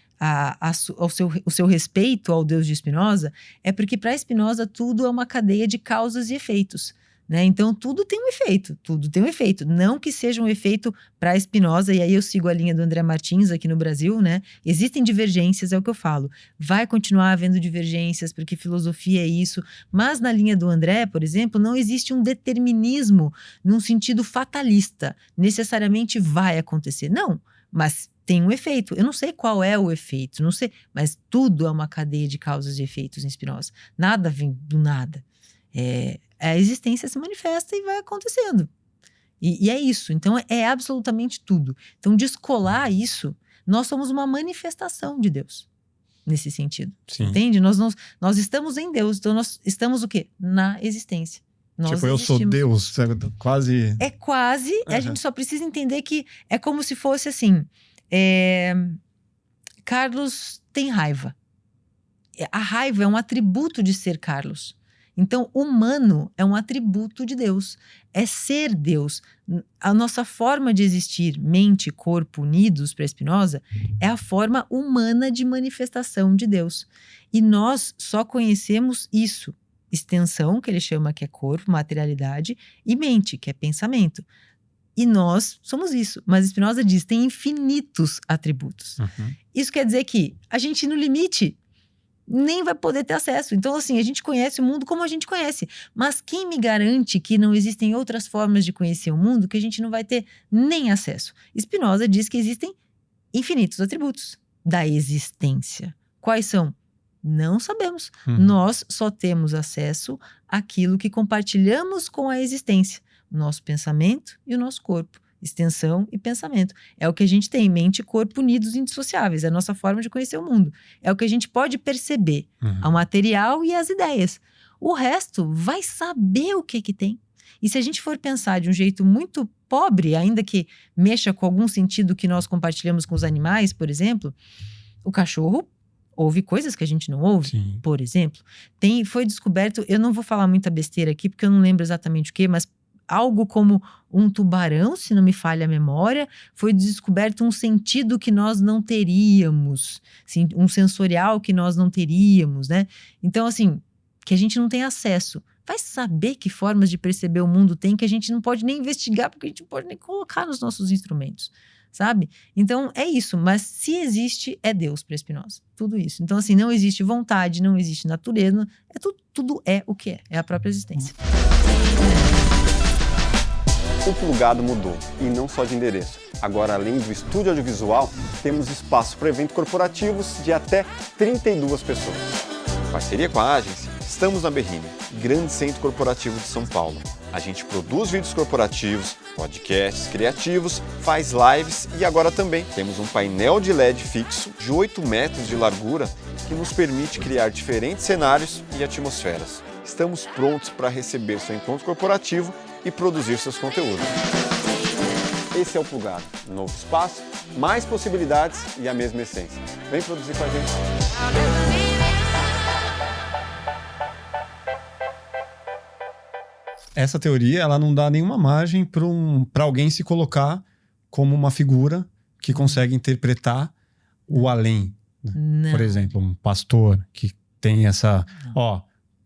o seu respeito ao Deus de Spinoza é porque para Spinoza tudo é uma cadeia de causas e efeitos. Né? Então, tudo tem um efeito. Não que seja um efeito para Spinoza, e aí eu sigo a linha do André Martins aqui no Brasil, né? Existem divergências, é o que eu falo. Vai continuar havendo divergências, porque filosofia é isso. Mas na linha do André, por exemplo, não existe um determinismo num sentido fatalista. Necessariamente vai acontecer. Não, mas tem um efeito. Eu não sei qual é o efeito, não sei. Mas tudo é uma cadeia de causas e efeitos em Spinoza. Nada vem do nada. A existência se manifesta e vai acontecendo. E é isso. Então, é absolutamente tudo. Então, descolar isso, nós somos uma manifestação de Deus. Nesse sentido. Sim. Entende? Nós estamos em Deus. Então, nós estamos o quê? Na existência. Nós eu sou Deus, quase... É quase. A gente só precisa entender que é como se fosse assim... Carlos tem raiva. A raiva é um atributo de ser Carlos. Então, humano é um atributo de Deus. É ser Deus. A nossa forma de existir, mente e corpo unidos para Spinoza, é a forma humana de manifestação de Deus. E nós só conhecemos isso. Extensão, que ele chama que é corpo, materialidade, e mente, que é pensamento. E nós somos isso. Mas Spinoza diz, tem infinitos atributos. Isso quer dizer que a gente, no limite... nem vai poder ter acesso. Então, assim, a gente conhece o mundo como a gente conhece. Mas quem me garante que não existem outras formas de conhecer o mundo que a gente não vai ter nem acesso? Spinoza diz que existem infinitos atributos da existência. Quais são? Não sabemos. Nós só temos acesso àquilo que compartilhamos com a existência. O nosso pensamento e o nosso corpo. Extensão e pensamento. É o que a gente tem, mente e corpo unidos e indissociáveis. É a nossa forma de conhecer o mundo. É o que a gente pode perceber. O material e as ideias. O resto vai saber o que tem. E se a gente for pensar de um jeito muito pobre, ainda que mexa com algum sentido que nós compartilhamos com os animais, por exemplo, o cachorro ouve coisas que a gente não ouve, Sim. por exemplo. Foi descoberto, eu não vou falar muita besteira aqui, porque eu não lembro exatamente o que, mas algo como um tubarão, se não me falha a memória, foi descoberto um sentido que nós não teríamos, um sensorial que nós não teríamos, né? Então, assim, que a gente não tem acesso. Vai saber que formas de perceber o mundo tem que a gente não pode nem investigar, porque a gente não pode nem colocar nos nossos instrumentos, sabe? Então, é isso. Mas se existe, é Deus para Spinoza. Tudo isso. Então, assim, não existe vontade, não existe natureza. Tudo é o que é. É a própria existência. O Plugado mudou, e não só de endereço. Agora, além do estúdio audiovisual, temos espaço para eventos corporativos de até 32 pessoas. Em parceria com a Agence, estamos na Berrini, grande centro corporativo de São Paulo. A gente produz vídeos corporativos, podcasts criativos, faz lives e agora também temos um painel de LED fixo de 8 metros de largura que nos permite criar diferentes cenários e atmosferas. Estamos prontos para receber seu encontro corporativo e produzir seus conteúdos. Esse é o Plugado, um novo espaço, mais possibilidades e a mesma essência. Vem produzir com a gente. Essa teoria, ela não dá nenhuma margem para alguém se colocar como uma figura que consegue interpretar o além. Não. Por exemplo, um pastor que tem essa...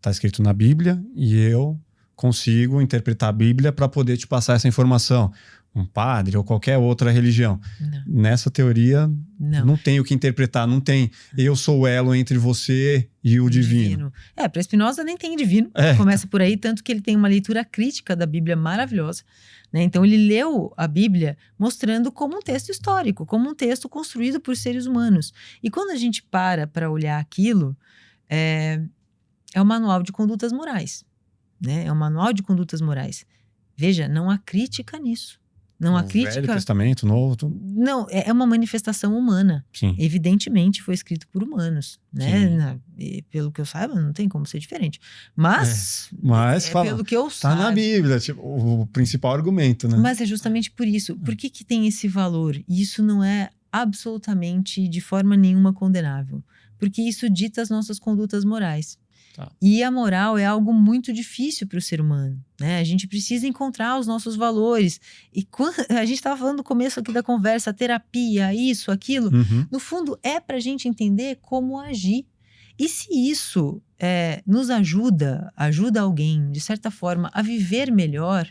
tá escrito na Bíblia e eu consigo interpretar a Bíblia para poder te passar essa informação. Um padre ou qualquer outra religião. Não. Nessa teoria, não tem o que interpretar, não tem eu sou o elo entre você e o divino. Para Spinoza nem tem divino. Começa por aí, tanto que ele tem uma leitura crítica da Bíblia maravilhosa. Né? Então ele leu a Bíblia mostrando como um texto histórico, como um texto construído por seres humanos. E quando a gente para olhar aquilo, é um manual de condutas morais. Né? É um manual de condutas morais. Veja, não há crítica nisso. Não há crítica. Velho Testamento, Novo. Tudo. Não, é uma manifestação humana. Sim. Evidentemente foi escrito por humanos, né? Pelo que eu saiba, não tem como ser diferente. Mas fala, pelo que eu tá saiba. na Bíblia, tipo, o principal argumento, né? Mas é justamente por isso. Por que tem esse valor? E isso não é absolutamente, de forma nenhuma, condenável. Porque isso dita as nossas condutas morais. Tá. E a moral é algo muito difícil para o ser humano, né? A gente precisa encontrar os nossos valores. E quando a gente estava falando no começo aqui da conversa, terapia, isso, aquilo, no fundo é para a gente entender como agir. E se isso nos ajuda alguém, de certa forma, a viver melhor,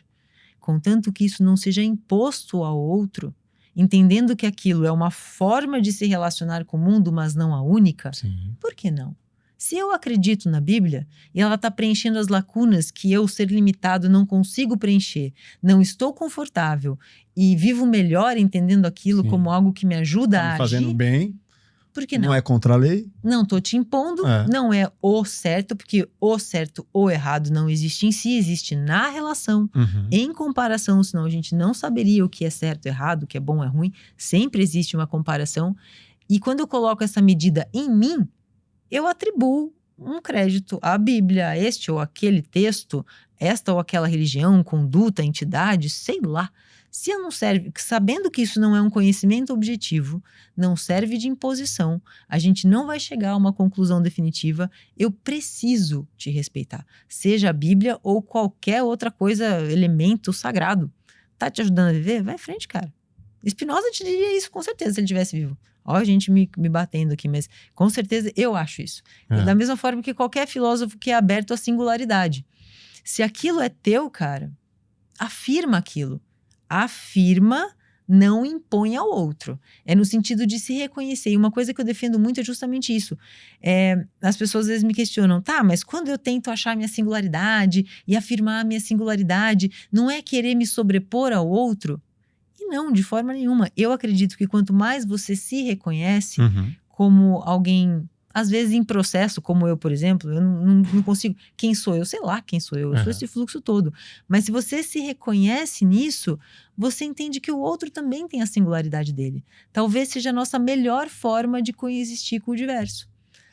contanto que isso não seja imposto ao outro, entendendo que aquilo é uma forma de se relacionar com o mundo, mas não a única, Sim. Por que não? Se eu acredito na Bíblia e ela está preenchendo as lacunas que eu, ser limitado, não consigo preencher, não estou confortável e vivo melhor entendendo aquilo Sim. como algo que me ajuda a agir. Fazendo bem. Por que não? Não é contra a lei. Não estou te impondo, não é o certo, porque o certo ou errado não existe em si, existe na relação, em comparação, senão a gente não saberia o que é certo, errado, o que é bom, é ruim. Sempre existe uma comparação. E quando eu coloco essa medida em mim, eu atribuo um crédito à Bíblia, a este ou aquele texto, esta ou aquela religião, conduta, entidade, sei lá. Se eu não serve, sabendo que isso não é um conhecimento objetivo, não serve de imposição, a gente não vai chegar a uma conclusão definitiva, eu preciso te respeitar. Seja a Bíblia ou qualquer outra coisa, elemento sagrado. Tá te ajudando a viver? Vai em frente, cara. Spinoza te diria isso com certeza se ele estivesse vivo. Ó, a gente me batendo aqui, mas com certeza eu acho isso. Da mesma forma que qualquer filósofo que é aberto à singularidade. Se aquilo é teu, cara, afirma aquilo. Afirma, não impõe ao outro. É no sentido de se reconhecer. E uma coisa que eu defendo muito é justamente isso. As pessoas às vezes me questionam, tá, mas quando eu tento achar minha singularidade e afirmar a minha singularidade, não é querer me sobrepor ao outro? E não, de forma nenhuma. Eu acredito que quanto mais você se reconhece como alguém às vezes em processo, como eu, por exemplo, eu não consigo, quem sou eu? Sei lá quem sou eu sou esse fluxo todo. Mas se você se reconhece nisso, você entende que o outro também tem a singularidade dele. Talvez seja a nossa melhor forma de coexistir com o diverso.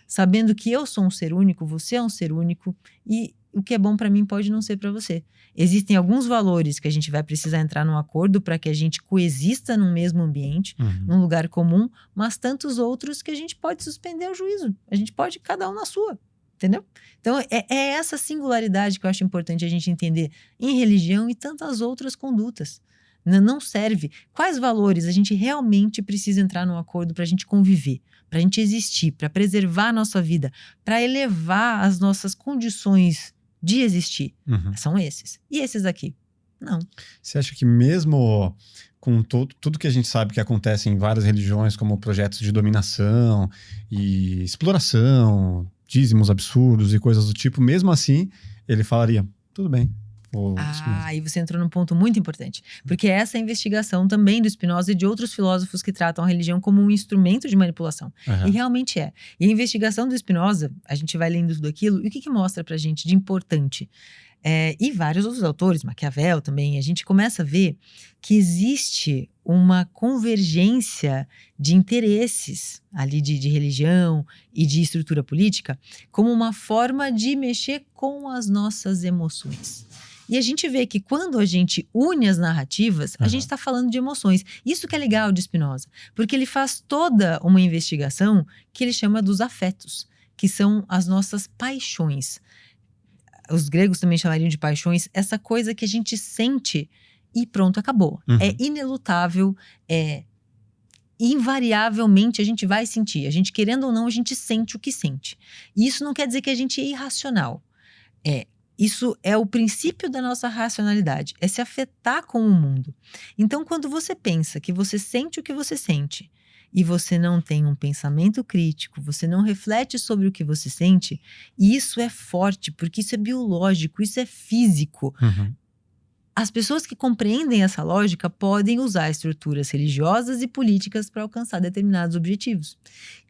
Sabendo que eu sou um ser único, você é um ser único, e o que é bom para mim pode não ser para você. Existem alguns valores que a gente vai precisar entrar num acordo para que a gente coexista num mesmo ambiente, num lugar comum, mas tantos outros que a gente pode suspender o juízo. A gente pode, cada um na sua, entendeu? Então, é essa singularidade que eu acho importante a gente entender em religião e tantas outras condutas. Não serve. Quais valores a gente realmente precisa entrar num acordo para a gente conviver, para a gente existir, para preservar a nossa vida, para elevar as nossas condições de existir? São esses. E esses aqui? Não. Você acha que mesmo com tudo que a gente sabe que acontece em várias religiões, como projetos de dominação e exploração, dízimos absurdos e coisas do tipo, mesmo assim, ele falaria, tudo bem. Aí você entrou num ponto muito importante, porque essa é a investigação também do Spinoza e de outros filósofos que tratam a religião como um instrumento de manipulação. E realmente é. E a investigação do Spinoza, a gente vai lendo tudo aquilo, e o que mostra pra gente de importante? E vários outros autores, Maquiavel também, a gente começa a ver que existe uma convergência de interesses ali de religião e de estrutura política como uma forma de mexer com as nossas emoções. E a gente vê que quando a gente une as narrativas, a gente está falando de emoções. Isso que é legal de Spinoza, porque ele faz toda uma investigação que ele chama dos afetos, que são as nossas paixões. Os gregos também chamariam de paixões, essa coisa que a gente sente e pronto, acabou. É inelutável, invariavelmente a gente vai sentir. A gente, querendo ou não, a gente sente o que sente. E isso não quer dizer que a gente é irracional. Isso é o princípio da nossa racionalidade, é se afetar com o mundo. Então, quando você pensa que você sente o que você sente e você não tem um pensamento crítico, você não reflete sobre o que você sente, isso é forte, porque isso é biológico, isso é físico. As pessoas que compreendem essa lógica podem usar estruturas religiosas e políticas para alcançar determinados objetivos.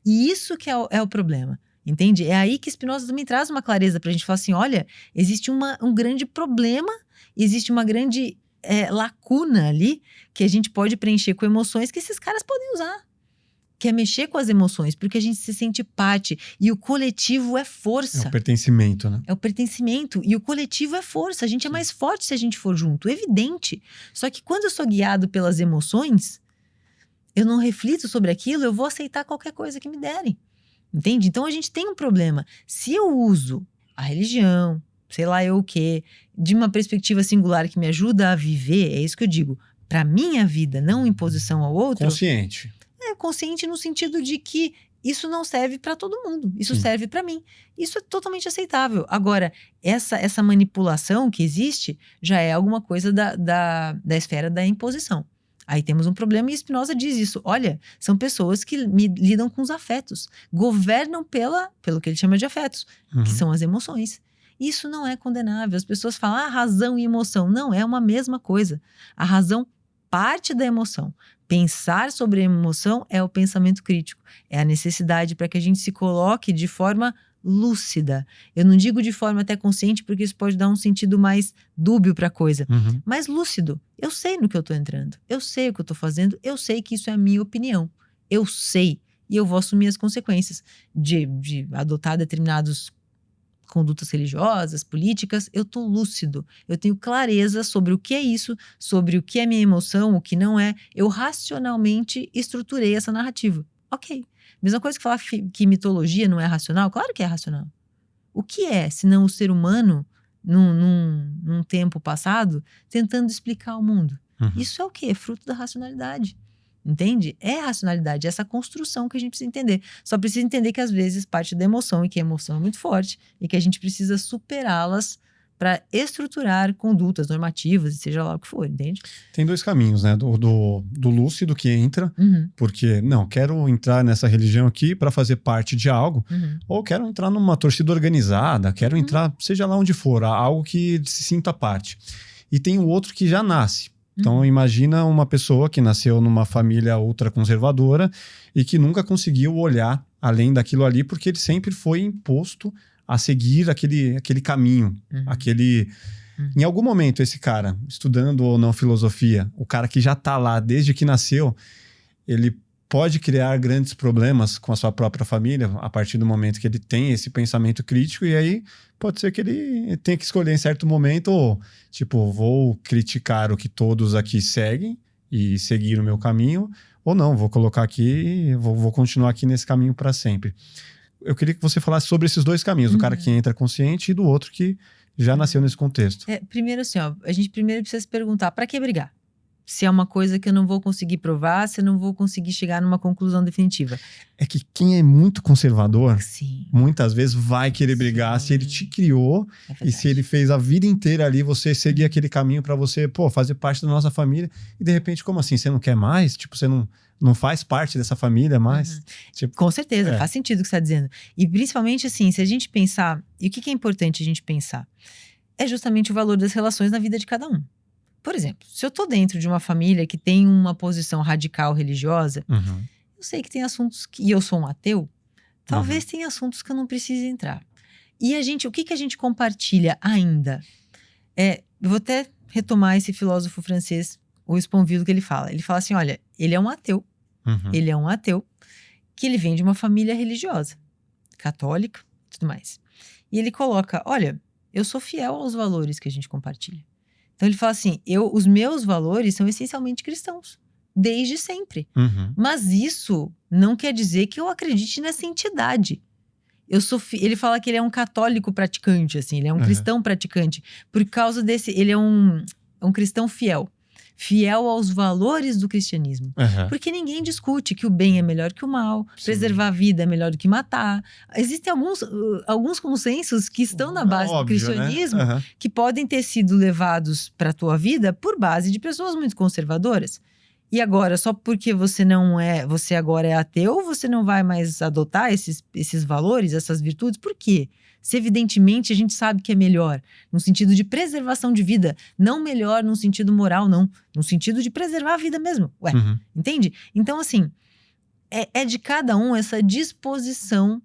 E isso que é o problema. Entende? É aí que Spinoza também traz uma clareza pra gente falar assim, olha, existe um grande problema, existe uma grande lacuna ali que a gente pode preencher com emoções que esses caras podem usar. Que é mexer com as emoções, porque a gente se sente parte. E o coletivo é força. É o pertencimento, né? É o pertencimento. E o coletivo é força. A gente é mais forte se a gente for junto. Evidente. Só que quando eu sou guiado pelas emoções, eu não reflito sobre aquilo, eu vou aceitar qualquer coisa que me derem. Entende? Então a gente tem um problema. Se eu uso a religião, sei lá eu o quê, de uma perspectiva singular que me ajuda a viver, é isso que eu digo, para minha vida, não em posição ao outro. Consciente. Consciente no sentido de que isso não serve para todo mundo, isso serve para mim. Isso é totalmente aceitável. Agora, essa manipulação que existe já é alguma coisa da esfera da imposição. Aí temos um problema e Spinoza diz isso. Olha, são pessoas que lidam com os afetos. Governam pelo que ele chama de afetos, que são as emoções. Isso não é condenável. As pessoas falam, razão e emoção. Não, é uma mesma coisa. A razão parte da emoção. Pensar sobre a emoção é o pensamento crítico. É a necessidade para que a gente se coloque de forma lúcida. Eu não digo de forma até consciente, porque isso pode dar um sentido mais dúbio para a coisa. Mas lúcido. Eu sei no que eu estou entrando. Eu sei o que eu estou fazendo. Eu sei que isso é a minha opinião. Eu sei. E eu vou assumir as consequências de adotar determinadas condutas religiosas, políticas. Eu estou lúcido. Eu tenho clareza sobre o que é isso, sobre o que é minha emoção, o que não é. Eu racionalmente estruturei essa narrativa. Ok. Mesma coisa que falar que mitologia não é racional. Claro que é racional. O que é, senão o ser humano, num tempo passado, tentando explicar o mundo? Isso é o quê? É fruto da racionalidade. Entende? É a racionalidade, essa construção que a gente precisa entender. Só precisa entender que às vezes parte da emoção, e que a emoção é muito forte, e que a gente precisa superá-las para estruturar condutas normativas, seja lá o que for, entende? Tem dois caminhos, né? Do lúcido que entra, porque, não, quero entrar nessa religião aqui para fazer parte de algo, ou quero entrar numa torcida organizada, quero entrar, seja lá onde for, algo que se sinta parte. E tem o outro que já nasce. Então, imagina uma pessoa que nasceu numa família ultraconservadora e que nunca conseguiu olhar além daquilo ali, porque ele sempre foi imposto a seguir aquele caminho, Em algum momento, esse cara, estudando ou não filosofia, o cara que já tá lá desde que nasceu, ele pode criar grandes problemas com a sua própria família a partir do momento que ele tem esse pensamento crítico, e aí pode ser que ele tenha que escolher em certo momento, ou tipo, vou criticar o que todos aqui seguem e seguir o meu caminho, ou não, vou colocar aqui, vou continuar aqui nesse caminho para sempre. Eu queria que você falasse sobre esses dois caminhos, do cara que entra consciente e do outro que já nasceu nesse contexto. Primeiro assim, a gente primeiro precisa se perguntar, para que brigar? Se é uma coisa que eu não vou conseguir provar, se eu não vou conseguir chegar numa conclusão definitiva. É que quem é muito conservador, Sim. muitas vezes vai querer brigar. Se ele te criou e se ele fez a vida inteira ali, você seguir aquele caminho para você, fazer parte da nossa família. E de repente, como assim? Você não quer mais? Tipo, você não faz parte dessa família mais? Tipo, com certeza, faz sentido o que você está dizendo. E principalmente assim, se a gente pensar... E o que é importante a gente pensar? É justamente o valor das relações na vida de cada um. Por exemplo, se eu tô dentro de uma família que tem uma posição radical religiosa, eu sei que tem assuntos que... E eu sou um ateu, talvez tenha assuntos que eu não precise entrar. E o que a gente compartilha ainda? Eu vou até retomar esse filósofo francês, o Sponville, que ele fala. Ele fala assim, olha, ele é um ateu. Ele é um ateu que ele vem de uma família religiosa, católica e tudo mais. E ele coloca, olha, eu sou fiel aos valores que a gente compartilha. Então ele fala assim, os meus valores são essencialmente cristãos, desde sempre. Mas isso não quer dizer que eu acredite nessa entidade. Ele fala que ele é um católico praticante, assim, ele é um cristão praticante. Por causa desse, ele é um cristão fiel aos valores do cristianismo. Porque ninguém discute que o bem é melhor que o mal, preservar a vida é melhor do que matar. Existem alguns consensos que estão na base do cristianismo, né? Que podem ter sido levados para a tua vida por base de pessoas muito conservadoras. E agora, só porque você agora é ateu, você não vai mais adotar esses valores, essas virtudes? Por quê? Se evidentemente a gente sabe que é melhor, no sentido de preservação de vida, não melhor no sentido moral, não. No sentido de preservar a vida mesmo. Entende? Então, assim, é de cada um essa disposição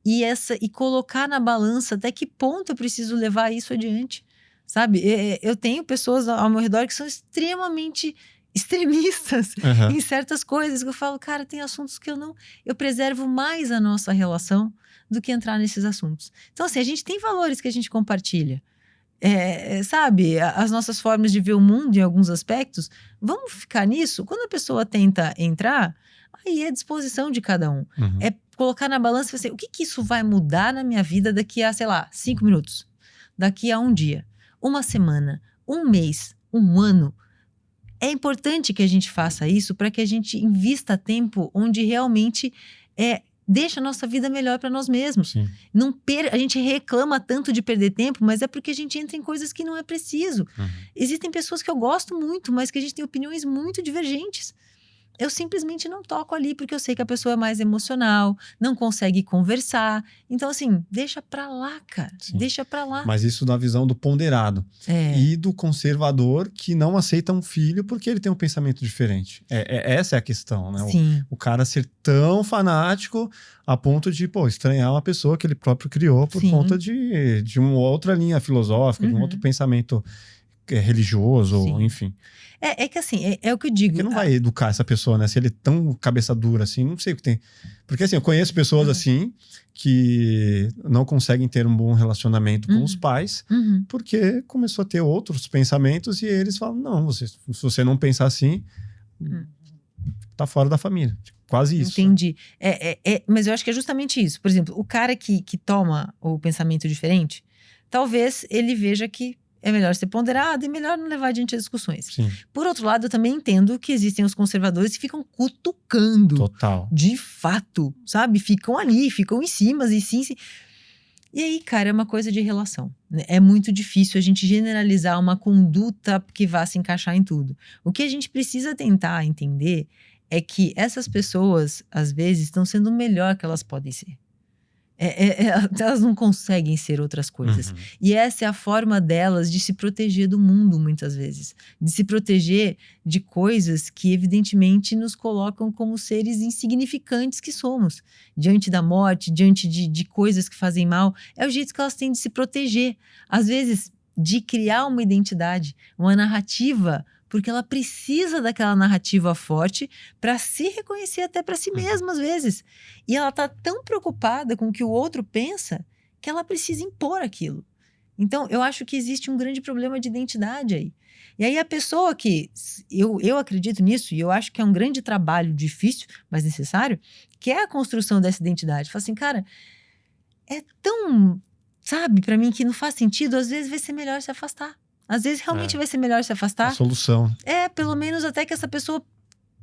e colocar na balança até que ponto eu preciso levar isso adiante. Sabe? Eu tenho pessoas ao meu redor que são extremamente extremistas em certas coisas, que eu falo, cara, tem assuntos que eu preservo mais a nossa relação do que entrar nesses assuntos. Então, assim, a gente tem valores que a gente compartilha. Sabe? As nossas formas de ver o mundo em alguns aspectos, vamos ficar nisso? Quando a pessoa tenta entrar, aí é a disposição de cada um. É colocar na balança e assim, o que isso vai mudar na minha vida daqui a, 5 minutos? Daqui a um dia, uma semana, um mês, um ano? É importante que a gente faça isso para que a gente invista tempo onde realmente deixa a nossa vida melhor para nós mesmos. A gente reclama tanto de perder tempo, mas é porque a gente entra em coisas que não é preciso. Existem pessoas que eu gosto muito, mas que a gente tem opiniões muito divergentes. Eu simplesmente não toco ali, porque eu sei que a pessoa é mais emocional, não consegue conversar. Então, assim, deixa pra lá, cara. Deixa pra lá. Mas isso na visão do ponderado. E do conservador que não aceita um filho porque ele tem um pensamento diferente. Essa é a questão, né? O cara ser tão fanático a ponto de, estranhar uma pessoa que ele próprio criou por conta de uma outra linha filosófica, de um outro pensamento religioso, enfim. É que assim, é o que eu digo. Porque não vai educar essa pessoa, né? Se ele é tão cabeça dura assim, não sei o que tem. Porque assim, eu conheço pessoas assim que não conseguem ter um bom relacionamento com os pais porque começou a ter outros pensamentos e eles falam, não, se você não pensar assim, tá fora da família. Quase isso. Entendi. Mas eu acho que é justamente isso. Por exemplo, o cara que toma o pensamento diferente, talvez ele veja que é melhor ser ponderado e melhor não levar adiante as discussões. Por outro lado, eu também entendo que existem os conservadores que ficam cutucando. Total. De fato, sabe? Ficam ali, ficam em cima, e sim. E aí, cara, é uma coisa de relação. Né? É muito difícil a gente generalizar uma conduta que vá se encaixar em tudo. O que a gente precisa tentar entender é que essas pessoas, às vezes, estão sendo o melhor que elas podem ser. Elas não conseguem ser outras coisas. E essa é a forma delas de se proteger do mundo, muitas vezes. De se proteger de coisas que, evidentemente, nos colocam como seres insignificantes que somos. Diante da morte, diante de coisas que fazem mal. É o jeito que elas têm de se proteger. Às vezes, de criar uma identidade, uma narrativa, porque ela precisa daquela narrativa forte para se reconhecer até para si mesma, às vezes. E ela está tão preocupada com o que o outro pensa que ela precisa impor aquilo. Então, eu acho que existe um grande problema de identidade aí. E aí a pessoa que... Eu acredito nisso, e eu acho que é um grande trabalho difícil, mas necessário, que é a construção dessa identidade. Fala assim, cara, é tão... Sabe, para mim, que não faz sentido, às vezes vai ser melhor se afastar. Às vezes realmente vai ser melhor se afastar. A solução. Pelo menos até que essa pessoa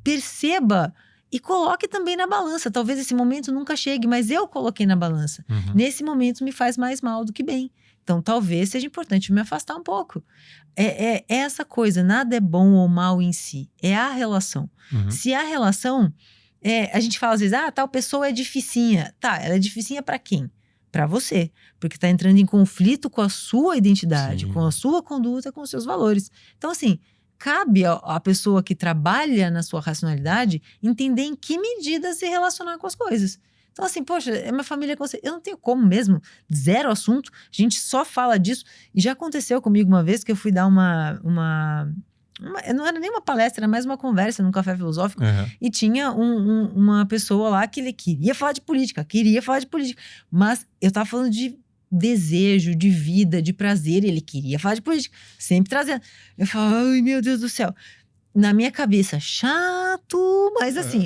perceba e coloque também na balança. Talvez esse momento nunca chegue, mas eu coloquei na balança. Nesse momento me faz mais mal do que bem. Então talvez seja importante me afastar um pouco. É essa coisa, nada é bom ou mal em si. É a relação. Se a relação... a gente fala às vezes, tal pessoa é dificinha. Tá, ela é dificinha pra quem? Pra você, porque tá entrando em conflito com a sua identidade, com a sua conduta, com os seus valores. Então, assim, cabe a pessoa que trabalha na sua racionalidade entender em que medida se relacionar com as coisas. Então, assim, poxa, é minha família com você. Eu não tenho como mesmo, zero assunto, a gente só fala disso. E já aconteceu comigo uma vez que eu fui dar não era nem uma palestra, era mais uma conversa num café filosófico. E tinha uma pessoa lá que ele queria falar de política. Mas eu tava falando de desejo, de vida, de prazer. E ele queria falar de política, sempre trazendo. Eu falo, ai meu Deus do céu. Na minha cabeça, chato, mas assim,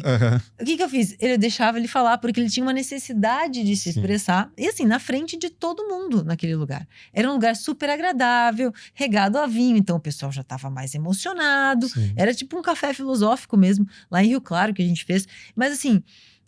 o que eu fiz? Eu deixava ele falar, porque ele tinha uma necessidade de se expressar. E assim, na frente de todo mundo naquele lugar. Era um lugar super agradável, regado a vinho, então o pessoal já estava mais emocionado. Era tipo um café filosófico mesmo, lá em Rio Claro que a gente fez. Mas assim,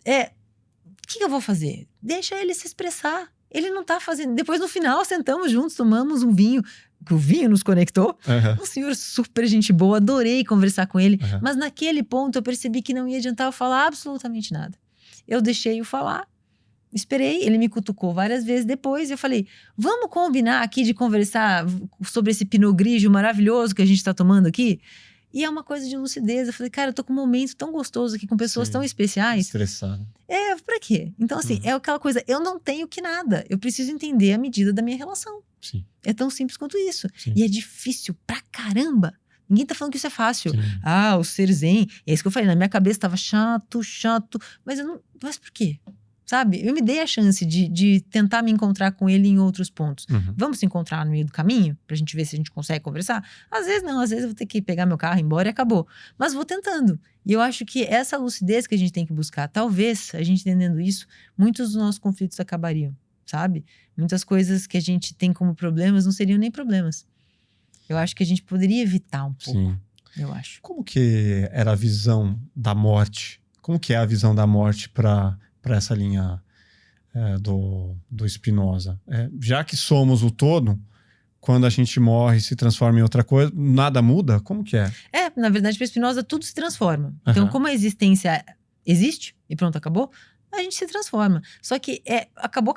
o que eu vou fazer? Deixa ele se expressar. Ele não tá fazendo... Depois, no final, sentamos juntos, tomamos um vinho, que o vinho nos conectou. Um senhor super gente boa, adorei conversar com ele. Mas naquele ponto, eu percebi que não ia adiantar eu falar absolutamente nada. Eu deixei-o falar, esperei, ele me cutucou várias vezes depois, e eu falei, vamos combinar aqui de conversar sobre esse Pinot Grigio maravilhoso que a gente tá tomando aqui? E é uma coisa de lucidez. Eu falei, cara, eu tô com um momento tão gostoso aqui, com pessoas tão especiais. Estressado. Pra quê? Então, assim, é aquela coisa, eu não tenho que nada. Eu preciso entender a medida da minha relação. É tão simples quanto isso. E é difícil pra caramba. Ninguém tá falando que isso é fácil. O ser zen. É isso que eu falei, na minha cabeça tava chato. Mas eu não... Mas por quê? Sabe? Eu me dei a chance de tentar me encontrar com ele em outros pontos. Vamos se encontrar no meio do caminho? Pra gente ver se a gente consegue conversar? Às vezes não, às vezes eu vou ter que pegar meu carro, ir embora e acabou. Mas vou tentando. E eu acho que essa lucidez que a gente tem que buscar, talvez, a gente entendendo isso, muitos dos nossos conflitos acabariam, sabe? Muitas coisas que a gente tem como problemas não seriam nem problemas. Eu acho que a gente poderia evitar um pouco, eu acho. Como que era a visão da morte? Como que é a visão da morte para essa linha do Spinoza? Já que somos o todo, quando a gente morre e se transforma em outra coisa, nada muda? Como que é? Na verdade, para Spinoza, tudo se transforma. Então, como a existência existe e pronto, acabou, a gente se transforma. Só que acabou.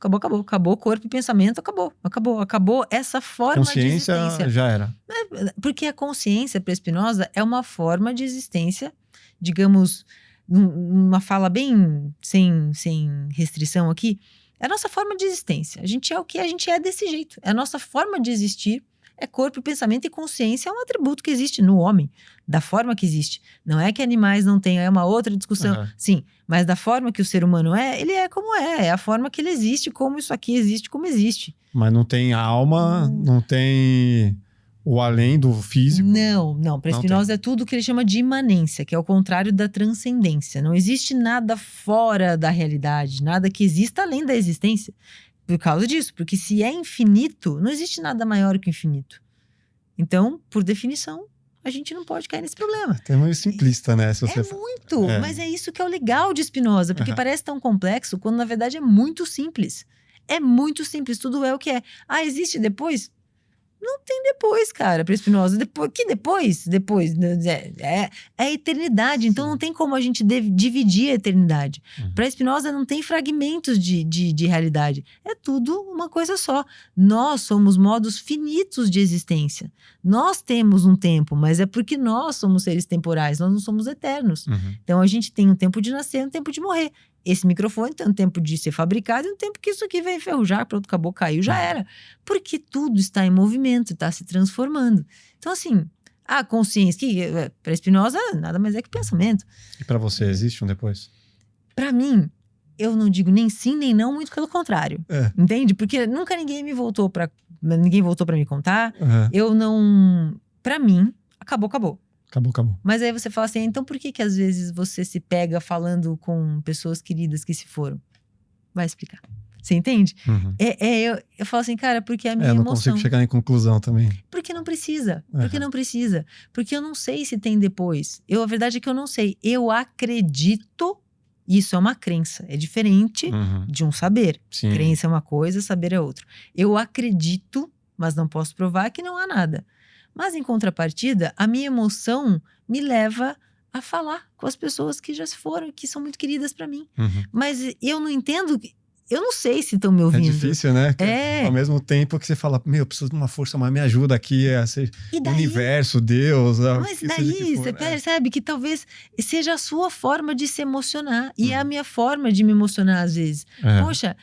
Acabou corpo e pensamento, acabou essa forma de existência. Consciência já era. Porque a consciência, para Spinoza, é uma forma de existência, digamos, uma fala bem sem restrição aqui, é a nossa forma de existência. A gente é o que a gente é desse jeito. É a nossa forma de existir, é corpo, pensamento e consciência, é um atributo que existe no homem, da forma que existe. Não é que animais não tenham, é uma outra discussão. Sim, mas da forma que o ser humano ele é como é a forma que ele existe, como isso aqui existe, como existe. Mas não tem alma, não tem o além do físico? Não. Para Spinoza é tudo o que ele chama de imanência, que é o contrário da transcendência. Não existe nada fora da realidade, nada que exista além da existência. Por causa disso, porque se é infinito, não existe nada maior que o infinito. Então, por definição, a gente não pode cair nesse problema. É meio simplista, né? Muito, mas é isso que é o legal de Spinoza, porque parece tão complexo, quando na verdade é muito simples. É muito simples, tudo é o que é. Existe depois? Não tem depois, cara, para Spinoza. Depois? É a eternidade. Então não tem como a gente dividir a eternidade. Para Spinoza não tem fragmentos de realidade. É tudo uma coisa só. Nós somos modos finitos de existência. Nós temos um tempo, mas é porque nós somos seres temporais, nós não somos eternos. Então a gente tem um tempo de nascer e um tempo de morrer. Esse microfone tem um tempo de ser fabricado e um tempo que isso aqui vai enferrujar, pronto, acabou, caiu, já era. Porque tudo está em movimento, está se transformando. Então, assim, a consciência, que para Spinoza nada mais é que pensamento. E para você, existe um depois? Para mim, eu não digo nem sim, nem não, muito pelo contrário. Entende? Porque nunca ninguém voltou para me contar. Eu não... Para mim, acabou. Acabou. Mas aí você fala assim, então por que às vezes você se pega falando com pessoas queridas que se foram? Vai explicar. Você entende? Eu falo assim, cara, porque a minha emoção... Eu não consigo chegar em conclusão também. Porque não precisa. Porque eu não sei se tem depois. A verdade é que eu não sei. Eu acredito, isso é uma crença. É diferente de um saber. Sim. Crença é uma coisa, saber é outra. Eu acredito, mas não posso provar que não há nada. Mas, em contrapartida, a minha emoção me leva a falar com as pessoas que já se foram, que são muito queridas para mim. Mas eu não entendo, eu não sei se estão me ouvindo. É difícil, né? Ao mesmo tempo que você fala, eu preciso de uma força, mas me ajuda aqui, o universo, Deus. Mas daí você percebe que talvez seja a sua forma de se emocionar. E é a minha forma de me emocionar às vezes. Poxa,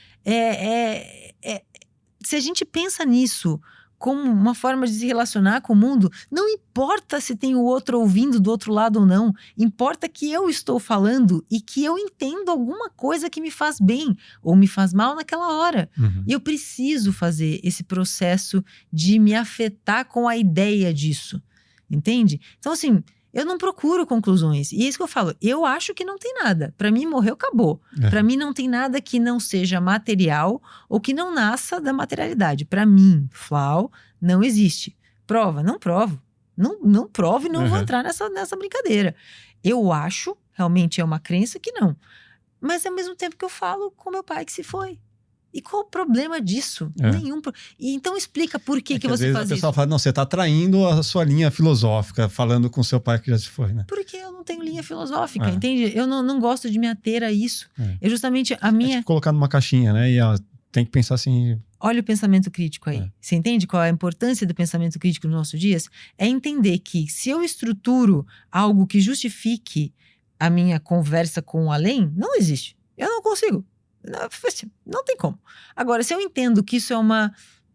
se a gente pensa nisso como uma forma de se relacionar com o mundo, não importa se tem o outro ouvindo do outro lado ou não, importa que eu estou falando e que eu entendo alguma coisa que me faz bem ou me faz mal naquela hora. E eu preciso fazer esse processo de me afetar com a ideia disso, entende? Então assim, eu não procuro conclusões. E é isso que eu falo. Eu acho que não tem nada. Para mim, morreu, acabou. Para mim, não tem nada que não seja material ou que não nasça da materialidade. Para mim, Flau, não existe. Prova? Não provo. Não provo e não vou entrar nessa brincadeira. Eu acho, realmente é uma crença que não. Mas ao mesmo tempo que eu falo com meu pai que se foi. E qual o problema disso? Nenhum. E então explica por que você faz isso. Às vezes o pessoal fala, não, você está traindo a sua linha filosófica, falando com seu pai que já se foi, né? Porque eu não tenho linha filosófica, entende? Eu não gosto de me ater a isso. É justamente a minha... tipo colocar numa caixinha, né? E tem que pensar assim... Olha o pensamento crítico aí. Você entende qual é a importância do pensamento crítico nos nossos dias? É entender que se eu estruturo algo que justifique a minha conversa com o além, não existe. Eu não consigo. Não tem como. Agora, se eu entendo que isso é uma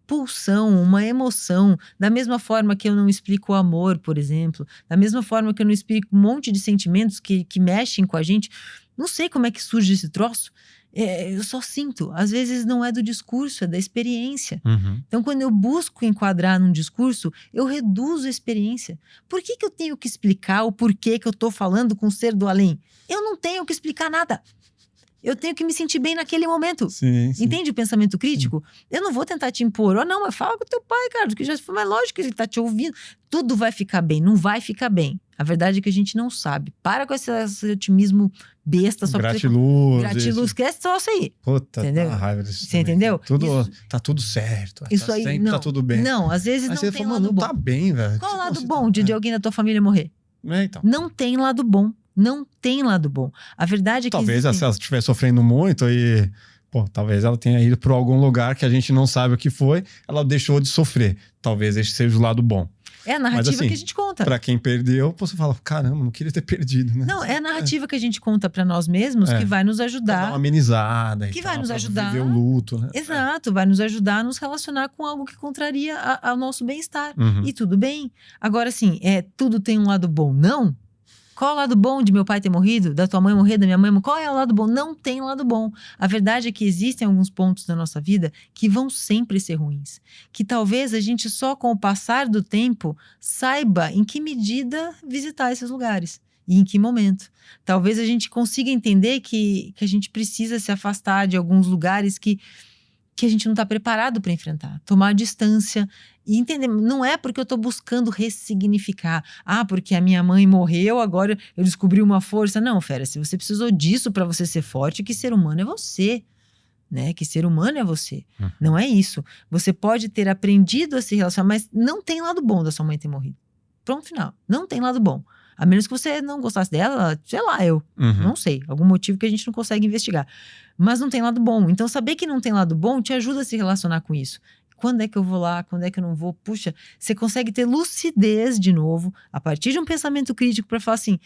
pulsão, uma emoção, da mesma forma que eu não explico o amor, por exemplo, da mesma forma que eu não explico um monte de sentimentos que mexem com a gente, não sei como é que surge esse troço, eu só sinto. Às vezes não é do discurso, é da experiência. Então, quando eu busco enquadrar num discurso, eu reduzo a experiência. Por que eu tenho que explicar o porquê que eu tô falando com o ser do além? Eu não tenho que explicar nada. Eu tenho que me sentir bem naquele momento. Sim. Entende o pensamento crítico? Eu não vou tentar te impor. Não, mas fala com o teu pai, cara. Que já foi, mas lógico que ele tá te ouvindo. Tudo vai ficar bem. Não vai ficar bem. A verdade é que a gente não sabe. Para com esse otimismo besta. Só gratiluz. Esquece só isso aí. Puta, entendeu? Tá raiva disso. Você entendeu? Tá tudo certo. Isso aí, sempre não. Tá tudo bem. Não, às vezes mas não você tem fala, lado não bom. Tá bem, velho. Qual o lado bom de alguém da tua família morrer? Então. Não tem lado bom. Não tem lado bom. A verdade é que talvez se ela estiver sofrendo muito e... talvez ela tenha ido para algum lugar que a gente não sabe o que foi. Ela deixou de sofrer. Talvez esse seja o lado bom. É a narrativa mas, assim, que a gente conta. Pra quem perdeu, você fala, caramba, não queria ter perdido, né? Não, é a narrativa que a gente conta pra nós mesmos que vai nos ajudar. Pra dar uma amenizada. Que vai nos ajudar. Viver o luto, né? Exato, vai nos ajudar a nos relacionar com algo que contraria ao nosso bem-estar. E tudo bem. Agora, assim, tudo tem um lado bom. Não. Qual é o lado bom de meu pai ter morrido? Da tua mãe morrer? Da minha mãe? Qual é o lado bom? Não tem lado bom. A verdade é que existem alguns pontos da nossa vida que vão sempre ser ruins. Que talvez a gente só com o passar do tempo saiba em que medida visitar esses lugares. E em que momento. Talvez a gente consiga entender que a gente precisa se afastar de alguns lugares que a gente não está preparado para enfrentar. Tomar distância e entender. Não é porque eu estou buscando ressignificar. Porque a minha mãe morreu, agora eu descobri uma força. Não, fera, se você precisou disso para você ser forte, que ser humano é você. né? Que ser humano é você. Não é isso. Você pode ter aprendido a se relacionar, mas não tem lado bom da sua mãe ter morrido. Pronto, final. Não tem lado bom. A menos que você não gostasse dela, sei lá, não sei. Algum motivo que a gente não consegue investigar. Mas não tem lado bom. Então, saber que não tem lado bom te ajuda a se relacionar com isso. Quando é que eu vou lá? Quando é que eu não vou? Puxa, você consegue ter lucidez de novo, a partir de um pensamento crítico para falar assim,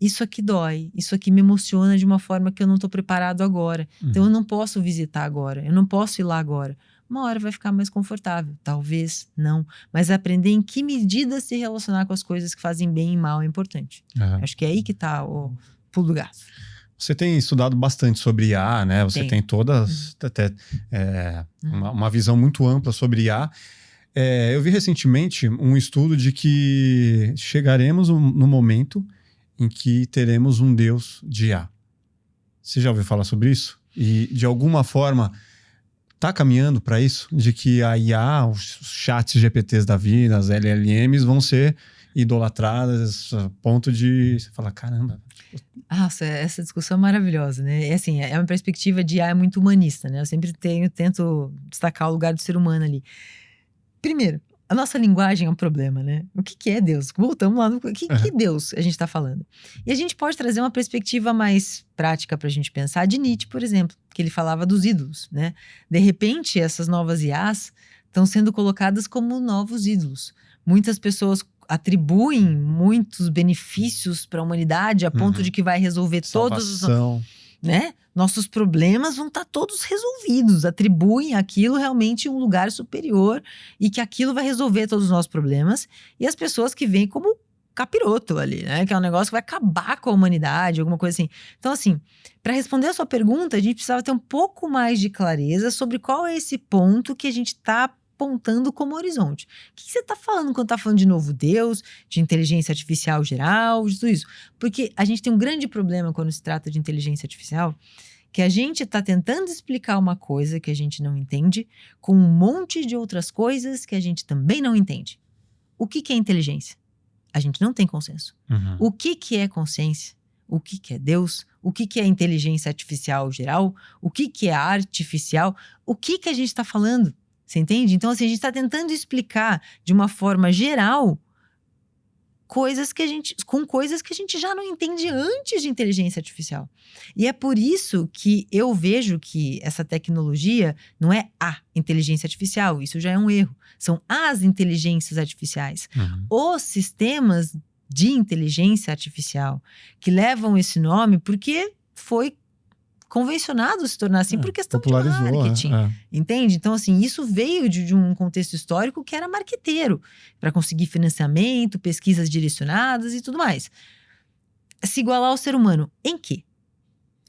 isso aqui dói, isso aqui me emociona de uma forma que eu não estou preparado agora. Então, eu não posso visitar agora, eu não posso ir lá agora. Uma hora vai ficar mais confortável, talvez não. Mas aprender em que medida se relacionar com as coisas que fazem bem e mal é importante. Acho que é aí que está o pulo do gato. Você tem estudado bastante sobre IA, né? Você tem todas, até uma visão muito ampla sobre IA. Eu vi recentemente um estudo de que chegaremos no momento em que teremos um Deus de IA. Você já ouviu falar sobre isso? E, de alguma forma, está caminhando para isso? De que a IA, os chats GPTs da vida, as LLMs vão ser idolatradas a ponto de você falar, caramba. Nossa, essa discussão é maravilhosa, né? É assim, é uma perspectiva de IA muito humanista, né? Eu sempre tento destacar o lugar do ser humano ali. Primeiro, a nossa linguagem é um problema, né? O que é Deus? Voltamos lá no que Deus a gente está falando. E a gente pode trazer uma perspectiva mais prática para a gente pensar de Nietzsche, por exemplo, que ele falava dos ídolos, né? De repente, essas novas IAs estão sendo colocadas como novos ídolos. Muitas pessoas atribuem muitos benefícios para a humanidade a ponto de que vai resolver todos os, né? Nossos problemas vão estar todos resolvidos, atribuem aquilo realmente um lugar superior e que aquilo vai resolver todos os nossos problemas, e as pessoas que vêm como capiroto ali, né? Que é um negócio que vai acabar com a humanidade, alguma coisa assim. Então, assim, para responder a sua pergunta, a gente precisava ter um pouco mais de clareza sobre qual é esse ponto que a gente está apontando como horizonte. O que você está falando quando está falando de novo Deus, de inteligência artificial geral, de tudo isso? Porque a gente tem um grande problema quando se trata de inteligência artificial, que a gente está tentando explicar uma coisa que a gente não entende com um monte de outras coisas que a gente também não entende. O que é inteligência? A gente não tem consenso. O que é consciência? O que é Deus? O que é inteligência artificial geral? O que é artificial? O que a gente está falando? Você entende? Então, assim, a gente está tentando explicar de uma forma geral coisas que a gente já não entende antes de inteligência artificial. E é por isso que eu vejo que essa tecnologia não é a inteligência artificial, isso já é um erro. São as inteligências artificiais. Os sistemas de inteligência artificial que levam esse nome porque foi convencionado se tornar assim por questão de marketing, entende? Então, assim, isso veio de um contexto histórico que era marqueteiro, para conseguir financiamento, pesquisas direcionadas e tudo mais. Se igualar ao ser humano em quê?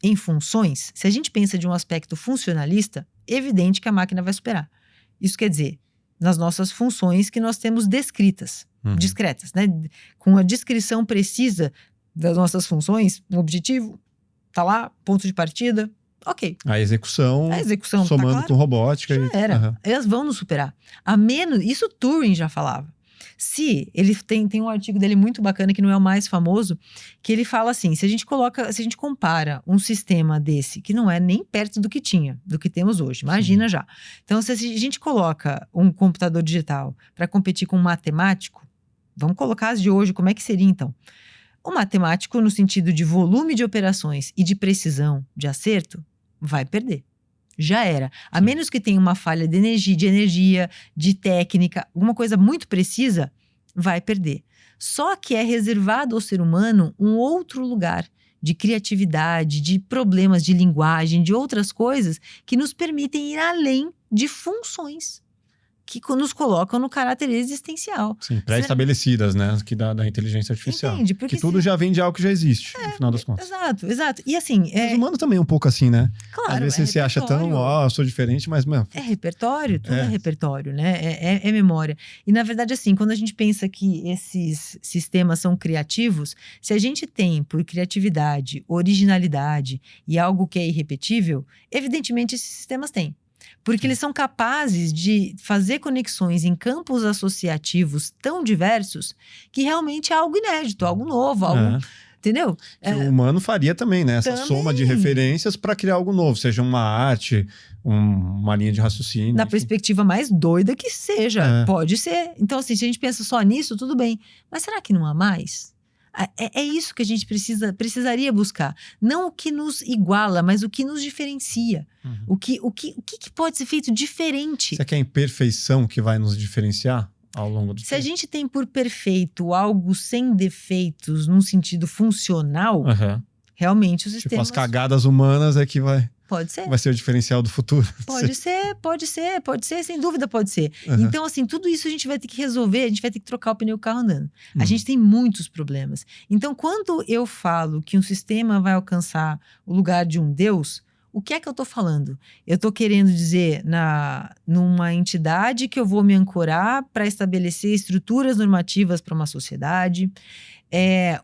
Em funções? Se a gente pensa de um aspecto funcionalista, é evidente que a máquina vai superar. Isso quer dizer, nas nossas funções que nós temos descritas, discretas, né? Com a descrição precisa das nossas funções, um objetivo, tá lá, ponto de partida, ok. A execução somando tá claro, com robótica. Já era. Elas vão nos superar. A menos, isso Turing já falava. Se ele tem um artigo dele muito bacana, que não é o mais famoso, que ele fala assim, se a gente compara um sistema desse, que não é nem perto do que temos hoje, imagina já. Então, se a gente coloca um computador digital para competir com um matemático, vamos colocar as de hoje, como é que seria então? O matemático, no sentido de volume de operações e de precisão, de acerto, vai perder. Já era. A menos que tenha uma falha de energia, de técnica, alguma coisa muito precisa, vai perder. Só que é reservado ao ser humano um outro lugar de criatividade, de problemas de linguagem, de outras coisas que nos permitem ir além de funções que nos colocam no caráter existencial. Sim, pré-estabelecidas, né? Que da inteligência artificial. Entende? Porque que tudo já vem de algo que já existe, no final das contas. Exato. E assim... Mas o humano também é um pouco assim, né? Claro, às vezes você se acha tão, eu sou diferente, mas... Mano, é repertório, tudo é repertório, né? É memória. E na verdade, assim, quando a gente pensa que esses sistemas são criativos, se a gente tem por criatividade, originalidade e algo que é irrepetível, evidentemente esses sistemas têm. Porque eles são capazes de fazer conexões em campos associativos tão diversos que realmente é algo inédito, algo novo, algo Entendeu? Que o humano faria também, né? Essa soma de referências para criar algo novo, seja uma arte, uma linha de raciocínio. Na perspectiva mais doida que seja, pode ser. Então, assim, se a gente pensa só nisso, tudo bem. Mas será que não há mais? É isso que a gente precisaria buscar. Não o que nos iguala, mas o que nos diferencia. O que pode ser feito diferente. Será que é a imperfeição que vai nos diferenciar ao longo do tempo? Se a gente tem por perfeito algo sem defeitos, num sentido funcional, realmente o sistema... Tipo, as cagadas humanas é que vai... Pode ser. Vai ser o diferencial do futuro. Pode ser, sem dúvida pode ser. Então, assim, tudo isso a gente vai ter que resolver, a gente vai ter que trocar o pneu do carro andando. A gente tem muitos problemas. Então, quando eu falo que um sistema vai alcançar o lugar de um Deus, o que é que eu estou falando? Eu estou querendo dizer numa entidade que eu vou me ancorar para estabelecer estruturas normativas para uma sociedade,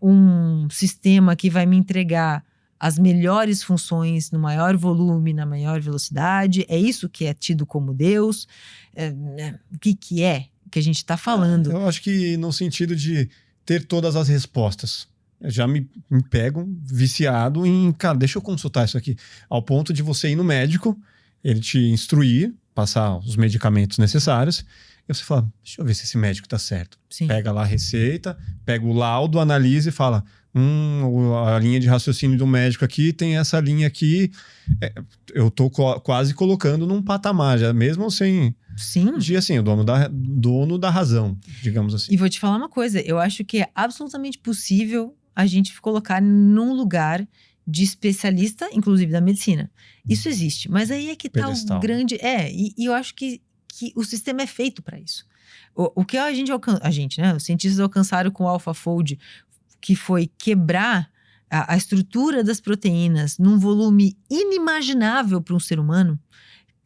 um sistema que vai me entregar as melhores funções no maior volume, na maior velocidade. É isso que é tido como Deus? O que é que a gente está falando? Eu acho que no sentido de ter todas as respostas. Eu já me pego viciado em... Cara, deixa eu consultar isso aqui. Ao ponto de você ir no médico, ele te instruir, passar os medicamentos necessários, e você fala, deixa eu ver se esse médico está certo. Sim. Pega lá a receita, pega o laudo, analisa e fala... a linha de raciocínio do médico aqui tem essa linha aqui. Eu tô quase colocando num patamar, já mesmo sem... Sim. Assim, o dono da razão, digamos assim. E vou te falar uma coisa, eu acho que é absolutamente possível a gente colocar num lugar de especialista, inclusive da medicina. Isso existe, mas aí é que tá o grande... E eu acho que o sistema é feito para isso. O que a gente, né? Os cientistas alcançaram com o AlphaFold, que foi quebrar a estrutura das proteínas num volume inimaginável para um ser humano,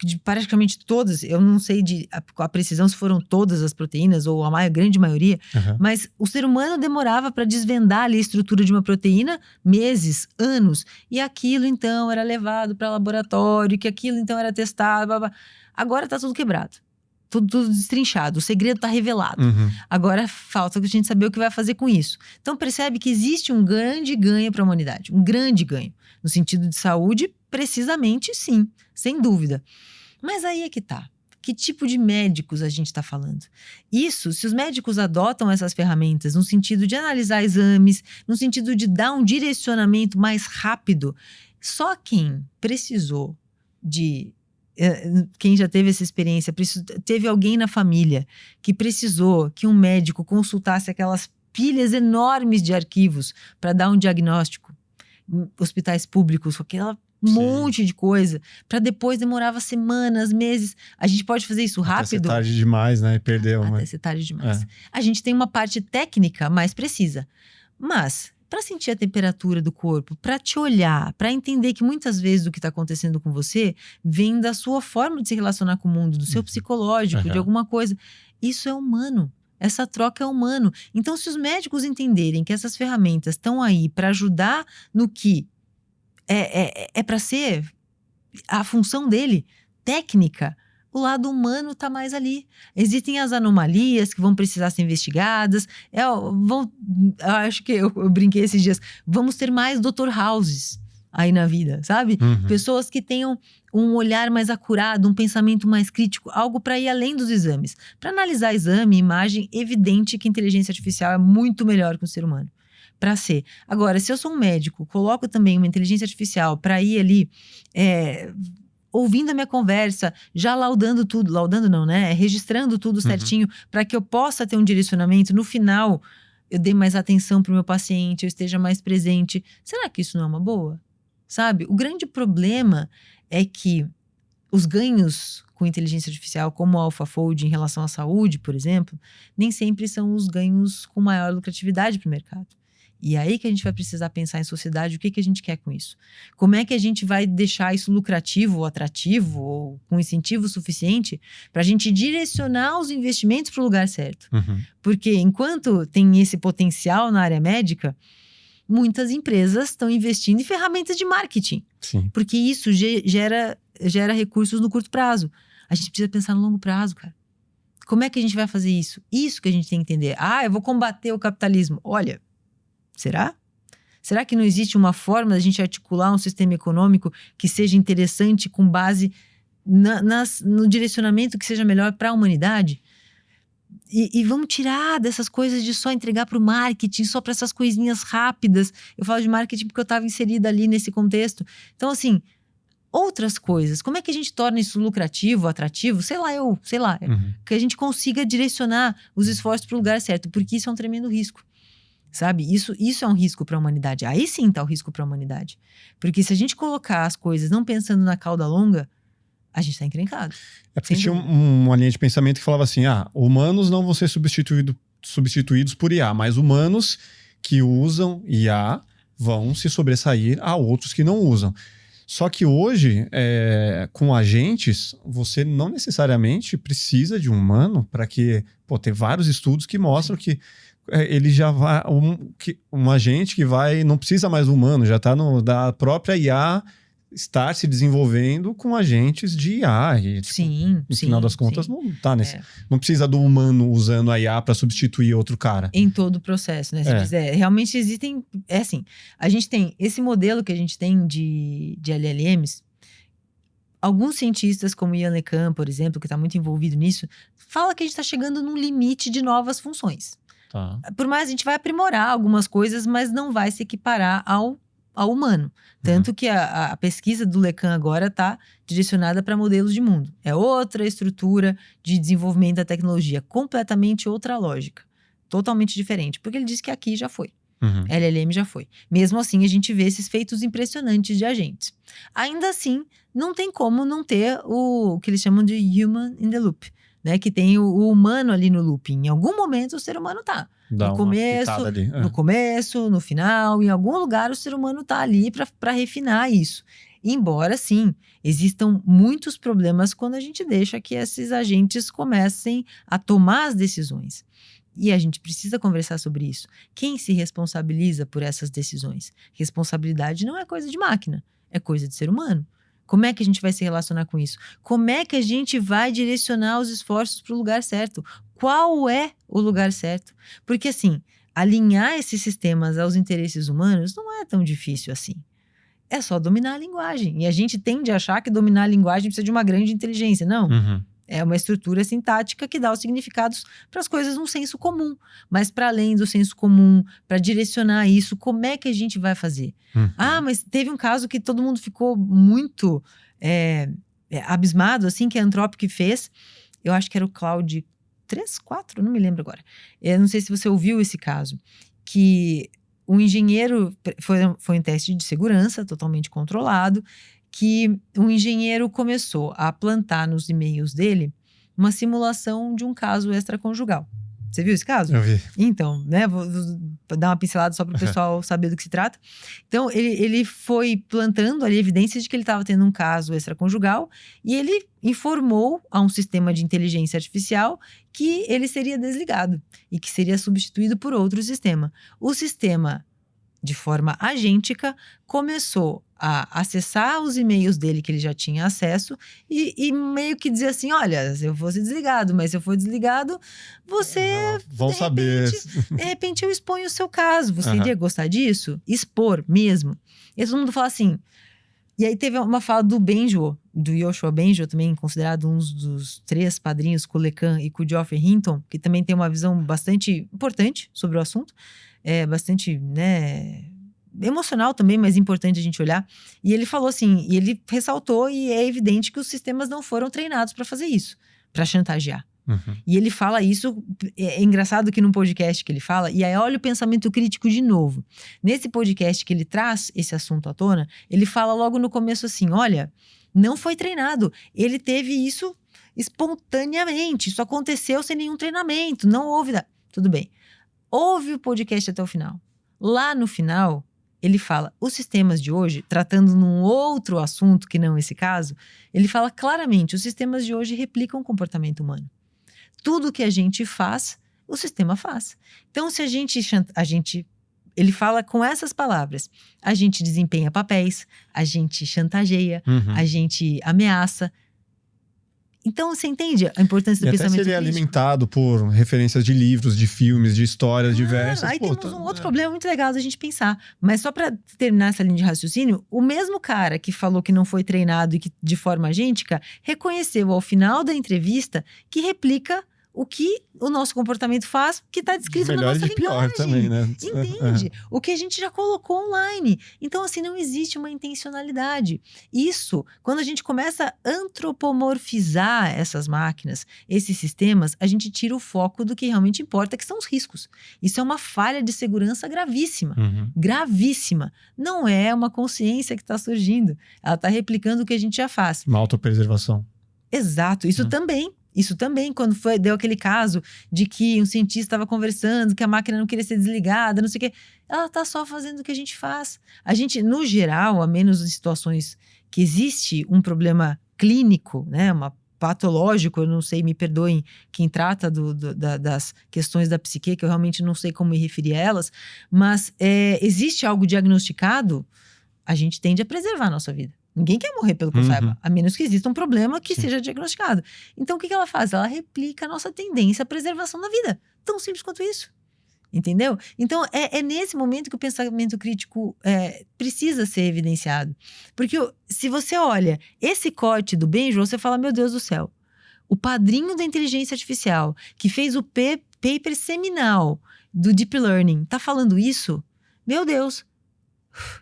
de praticamente todas, eu não sei a precisão se foram todas as proteínas ou a grande maioria, mas o ser humano demorava para desvendar ali a estrutura de uma proteína meses, anos, e aquilo então era levado para laboratório, que aquilo então era testado, blá, blá. Agora está tudo quebrado. Tudo destrinchado, o segredo está revelado. Agora falta a gente saber o que vai fazer com isso. Então percebe que existe um grande ganho para a humanidade, um grande ganho. No sentido de saúde, precisamente sim, sem dúvida. Mas aí é que tá. Que tipo de médicos a gente está falando? Isso, se os médicos adotam essas ferramentas no sentido de analisar exames, no sentido de dar um direcionamento mais rápido, só quem precisou de... Quem já teve essa experiência, teve alguém na família que precisou que um médico consultasse aquelas pilhas enormes de arquivos para dar um diagnóstico, hospitais públicos, com aquela monte de coisa, para depois demorava semanas, meses. A gente pode fazer isso rápido. Até ser tarde demais, né? E perdeu. Até ser tarde demais. A gente tem uma parte técnica mais precisa, mas... para sentir a temperatura do corpo, para te olhar, para entender que muitas vezes o que está acontecendo com você vem da sua forma de se relacionar com o mundo, do seu psicológico, de alguma coisa. Isso é humano. Essa troca é humano. Então, se os médicos entenderem que essas ferramentas estão aí para ajudar no que é para ser a função dele, técnica, o lado humano está mais ali. Existem as anomalias que vão precisar ser investigadas. Eu acho que eu brinquei esses dias. Vamos ter mais Dr. Houses aí na vida, sabe? Pessoas que tenham um olhar mais acurado, um pensamento mais crítico, algo para ir além dos exames. Para analisar exame, imagem, evidente que a inteligência artificial é muito melhor que o ser humano. Para ser. Agora, se eu sou um médico, coloco também uma inteligência artificial para ir ali... ouvindo a minha conversa, já laudando não, né? Registrando tudo certinho, para que eu possa ter um direcionamento. No final, eu dê mais atenção para o meu paciente, eu esteja mais presente. Será que isso não é uma boa? Sabe? O grande problema é que os ganhos com inteligência artificial, como o AlphaFold em relação à saúde, por exemplo, nem sempre são os ganhos com maior lucratividade para o mercado. E aí que a gente vai precisar pensar em sociedade, o que a gente quer com isso? Como é que a gente vai deixar isso lucrativo ou atrativo ou com incentivo suficiente para a gente direcionar os investimentos para o lugar certo? Porque enquanto tem esse potencial na área médica, muitas empresas estão investindo em ferramentas de marketing. Sim. Porque isso gera recursos no curto prazo. A gente precisa pensar no longo prazo, cara. Como é que a gente vai fazer isso? Isso que a gente tem que entender. Eu vou combater o capitalismo. Olha... será? Será que não existe uma forma da gente articular um sistema econômico que seja interessante com base no direcionamento que seja melhor para a humanidade? E vamos tirar dessas coisas de só entregar para o marketing, só para essas coisinhas rápidas. Eu falo de marketing porque eu estava inserida ali nesse contexto. Então, assim, outras coisas. Como é que a gente torna isso lucrativo, atrativo? Sei lá. Que a gente consiga direcionar os esforços para o lugar certo, porque isso é um tremendo risco. Sabe? Isso é um risco para a humanidade. Aí sim está o risco para a humanidade. Porque se a gente colocar as coisas não pensando na cauda longa, a gente está encrencado. É porque tinha uma linha de pensamento que falava assim, humanos não vão ser substituídos por IA, mas humanos que usam IA vão se sobressair a outros que não usam. Só que hoje, com agentes, você não necessariamente precisa de um humano para que... tem vários estudos que mostram que ele já vai... Um agente que vai... Não precisa mais do humano, já está da própria IA... estar se desenvolvendo com agentes de IA. E, no final das contas, não tá nesse. Não precisa do humano usando a IA para substituir outro cara. Em todo o processo, né? Se quiser. Realmente existem. Assim, a gente tem esse modelo que a gente tem de LLMs. Alguns cientistas, como Yann LeCun, por exemplo, que está muito envolvido nisso, fala que a gente está chegando num limite de novas funções. Tá. Por mais a gente vai aprimorar algumas coisas, mas não vai se equiparar ao humano. Tanto que a pesquisa do LeCun agora está direcionada para modelos de mundo. É outra estrutura de desenvolvimento da tecnologia, completamente outra lógica. Totalmente diferente, porque ele disse que aqui já foi. LLM já foi. Mesmo assim, a gente vê esses feitos impressionantes de agentes. Ainda assim, não tem como não ter o que eles chamam de human in the loop, né? Que tem o humano ali no loop. Em algum momento, o ser humano tá. No começo, no final, em algum lugar o ser humano tá ali para refinar isso. Embora, sim, existam muitos problemas quando a gente deixa que esses agentes comecem a tomar as decisões. E a gente precisa conversar sobre isso. Quem se responsabiliza por essas decisões? Responsabilidade não é coisa de máquina, é coisa de ser humano. Como é que a gente vai se relacionar com isso? Como é que a gente vai direcionar os esforços para o lugar certo? Qual é o lugar certo? Porque, assim, alinhar esses sistemas aos interesses humanos não é tão difícil assim. É só dominar a linguagem. E a gente tende a achar que dominar a linguagem precisa de uma grande inteligência. Não. É uma estrutura sintática que dá os significados para as coisas num senso comum. Mas para além do senso comum, para direcionar isso, como é que a gente vai fazer? Mas teve um caso que todo mundo ficou muito abismado, assim, que a Anthropic fez. Eu acho que era o Claude 3, 4, não me lembro agora. Eu não sei se você ouviu esse caso. Que um engenheiro, foi um teste de segurança totalmente controlado, que um engenheiro começou a plantar nos e-mails dele uma simulação de um caso extraconjugal. Você viu esse caso? Eu vi. Então, né, vou dar uma pincelada só para o pessoal saber do que se trata. Então, ele foi plantando ali evidências de que ele estava tendo um caso extraconjugal e ele informou a um sistema de inteligência artificial que ele seria desligado e que seria substituído por outro sistema. O sistema, de forma agêntica, começou a acessar os e-mails dele que ele já tinha acesso e meio que dizer assim, olha, se eu fosse desligado, mas se eu for desligado, você... Vão saber. De repente eu exponho o seu caso. Você iria gostar disso? Expor mesmo. E todo mundo fala assim... E aí teve uma fala do Benjo, do Yoshua Benjo, também considerado um dos 3 padrinhos, com o LeCun e com o Geoffrey Hinton, que também tem uma visão bastante importante sobre o assunto. Bastante, né, emocional também, mas importante a gente olhar. E ele falou assim, e ele ressaltou, e é evidente que os sistemas não foram treinados para fazer isso, para chantagear. E ele fala isso, é engraçado que num podcast que ele fala, e aí olha o pensamento crítico de novo. Nesse podcast que ele traz esse assunto à tona, ele fala logo no começo assim, olha, não foi treinado, ele teve isso espontaneamente, isso aconteceu sem nenhum treinamento, não houve... Tudo bem. Ouve o podcast até o final. Lá no final, ele fala, os sistemas de hoje, tratando num outro assunto que não esse caso, ele fala claramente, os sistemas de hoje replicam o comportamento humano. Tudo que a gente faz, o sistema faz. Então, se ele fala com essas palavras, a gente desempenha papéis, a gente chantageia, a gente ameaça. Então, você entende a importância do pensamento crítico? E até seria alimentado por referências de livros, de filmes, de histórias diversas. Aí temos um outro problema muito legal da gente pensar. Mas só para terminar essa linha de raciocínio, o mesmo cara que falou que não foi treinado e que de forma agêntica, reconheceu ao final da entrevista que replica o que o nosso comportamento faz, que está descrito na nossa linguagem. Pior também, né? Entende? O que a gente já colocou online. Então, assim, não existe uma intencionalidade. Isso, quando a gente começa a antropomorfizar essas máquinas, esses sistemas, a gente tira o foco do que realmente importa, que são os riscos. Isso é uma falha de segurança gravíssima. Gravíssima. Não é uma consciência que está surgindo. Ela está replicando o que a gente já faz. Uma autopreservação. Exato. Isso também, quando deu aquele caso de que um cientista estava conversando, que a máquina não queria ser desligada, não sei o quê. Ela está só fazendo o que a gente faz. A gente, no geral, a menos em situações que existe um problema clínico, né, patológico, eu não sei, me perdoem quem trata das questões da psique, que eu realmente não sei como me referir a elas, mas existe algo diagnosticado, a gente tende a preservar a nossa vida. Ninguém quer morrer, pelo que eu saiba, a menos que exista um problema que seja diagnosticado. Então, o que ela faz? Ela replica a nossa tendência à preservação da vida. Tão simples quanto isso. Entendeu? Então, é nesse momento que o pensamento crítico precisa ser evidenciado. Porque se você olha esse corte do Benjamin, você fala, meu Deus do céu, o padrinho da inteligência artificial, que fez o paper seminal do Deep Learning, tá falando isso? Meu Deus.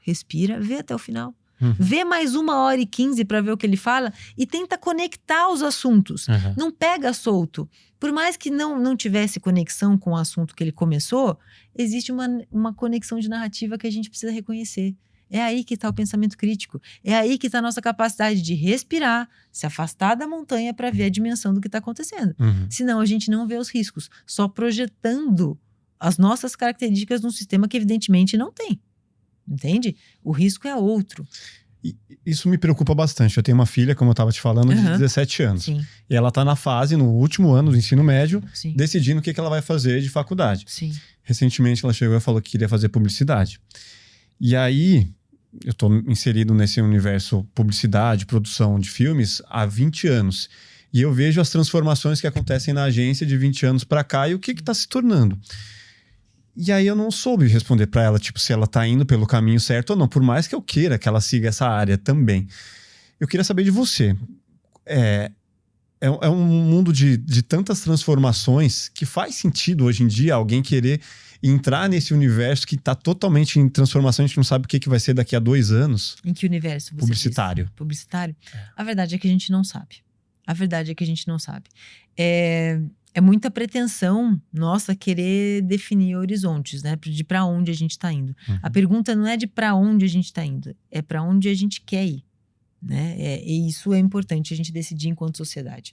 Respira, vê até o final. Vê mais 1h15 para ver o que ele fala e tenta conectar os assuntos. Não pega solto. Por mais que não tivesse conexão com o assunto que ele começou, existe uma conexão de narrativa que a gente precisa reconhecer. É aí que está o pensamento crítico. É aí que está a nossa capacidade de respirar, se afastar da montanha para ver a dimensão do que está acontecendo. Senão a gente não vê os riscos, só projetando as nossas características num sistema que evidentemente não tem. Entende? O risco é outro. Isso me preocupa bastante. Eu tenho uma filha, como eu estava te falando, de 17 anos. Sim. E ela está na fase, no último ano do ensino médio, Sim. decidindo o que ela vai fazer de faculdade. Sim. Recentemente ela chegou e falou que queria fazer publicidade. E aí, eu estou inserido nesse universo publicidade, produção de filmes há 20 anos. E eu vejo as transformações que acontecem na agência de 20 anos para cá e o que está se tornando. E aí eu não soube responder para ela, tipo, se ela tá indo pelo caminho certo ou não, por mais que eu queira que ela siga essa área também. Eu queria saber de você. É um mundo de tantas transformações que faz sentido hoje em dia alguém querer entrar nesse universo que tá totalmente em transformação, a gente não sabe o que vai ser daqui a 2 anos. Em que universo você Publicitário. diz? Publicitário? A verdade é que a gente não sabe. É muita pretensão nossa querer definir horizontes, né? De para onde a gente está indo. A pergunta não é de para onde a gente está indo, é para onde a gente quer ir, né? E isso é importante a gente decidir enquanto sociedade.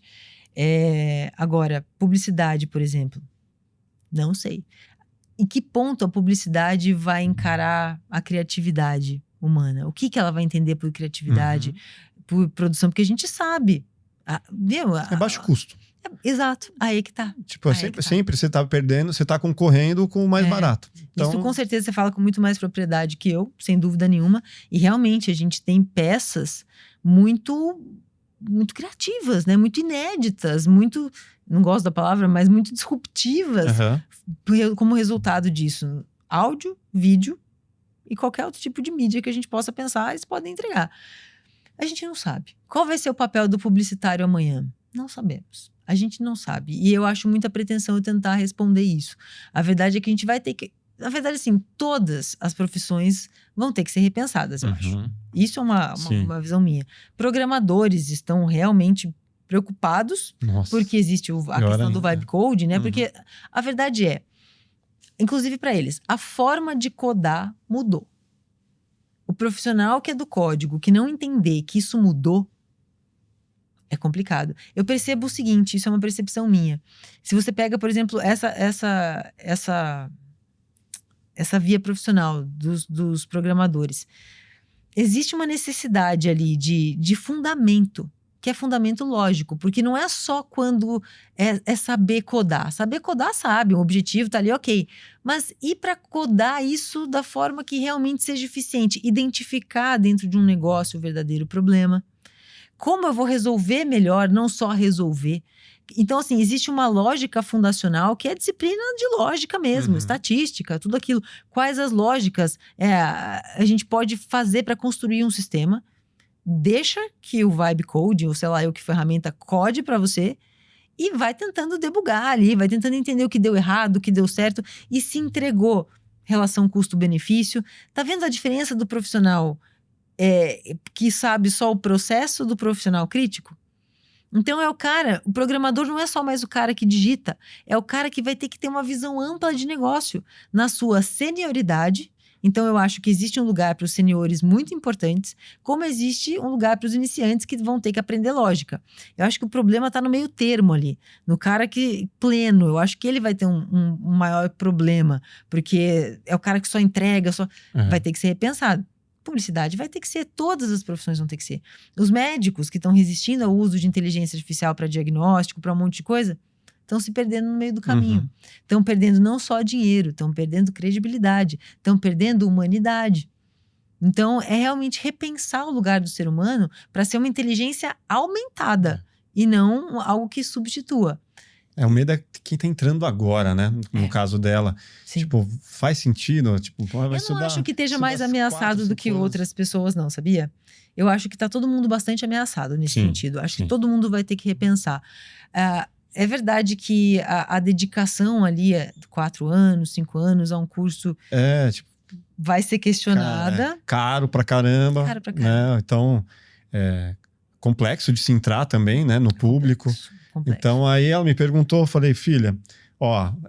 Agora, publicidade, por exemplo, não sei. Em que ponto a publicidade vai encarar a criatividade humana? O que ela vai entender por criatividade, por produção? Porque a gente sabe. É baixo custo. Exato, aí que tá. Tipo, sempre você tá perdendo, você tá concorrendo com o mais barato. Então... Isso com certeza você fala com muito mais propriedade que eu, sem dúvida nenhuma. E realmente a gente tem peças muito criativas, né? Muito inéditas, muito, não gosto da palavra, mas muito disruptivas como resultado disso. Áudio, vídeo e qualquer outro tipo de mídia que a gente possa pensar, eles podem entregar. A gente não sabe. Qual vai ser o papel do publicitário amanhã? Não sabemos. A gente não sabe. E eu acho muita pretensão eu tentar responder isso. A verdade é que a gente vai ter que... Na verdade, assim, todas as profissões vão ter que ser repensadas, eu acho. Isso é uma visão minha. Programadores estão realmente preocupados porque existe a questão do vibe code, né? Porque a verdade é, inclusive para eles, a forma de codar mudou. O profissional que é do código, que não entender que isso mudou, é complicado. Eu percebo o seguinte, isso é uma percepção minha. Se você pega, por exemplo, essa via profissional dos programadores, existe uma necessidade ali de fundamento, que é fundamento lógico, porque não é só quando é saber codar. Saber codar sabe, o objetivo tá ali, ok. Mas ir para codar isso da forma que realmente seja eficiente, identificar dentro de um negócio o verdadeiro problema, como eu vou resolver melhor, não só resolver. Então, assim, existe uma lógica fundacional que é disciplina de lógica mesmo, estatística, tudo aquilo. Quais as lógicas a gente pode fazer para construir um sistema? Deixa que o Vibe Code, ou sei lá, que ferramenta code para você, e vai tentando debugar ali, vai tentando entender o que deu errado, o que deu certo, e se entregou. Relação custo-benefício. Tá vendo a diferença do profissional que sabe só o processo do profissional crítico? Então o programador não é só mais o cara que digita, é o cara que vai ter que ter uma visão ampla de negócio na sua senioridade. Então eu acho que existe um lugar para os seniores muito importantes, como existe um lugar para os iniciantes que vão ter que aprender lógica. Eu acho que o problema está no meio termo ali, no cara que pleno. Eu acho que ele vai ter um maior problema, porque é o cara que só entrega, vai ter que ser repensado. Publicidade vai ter que ser, todas as profissões vão ter que ser. Os médicos que estão resistindo ao uso de inteligência artificial para diagnóstico, para um monte de coisa, estão se perdendo no meio do caminho. Estão perdendo não só dinheiro, estão perdendo credibilidade, estão perdendo humanidade. Então, é realmente repensar o lugar do ser humano para ser uma inteligência aumentada e não algo que substitua. O medo é quem tá entrando agora, né? No caso dela. Sim. Tipo, faz sentido? Tipo, vai eu não acho que esteja mais ameaçado do que outras pessoas, não, sabia? Eu acho que tá todo mundo bastante ameaçado nesse sentido. Acho que todo mundo vai ter que repensar. É verdade que a dedicação ali 4 anos, 5 anos a um curso vai ser questionada. Caro pra caramba. Caro pra caramba. Né? Então, complexo de se entrar também, né? No público. Complexo. Então, aí ela me perguntou, eu falei, filha,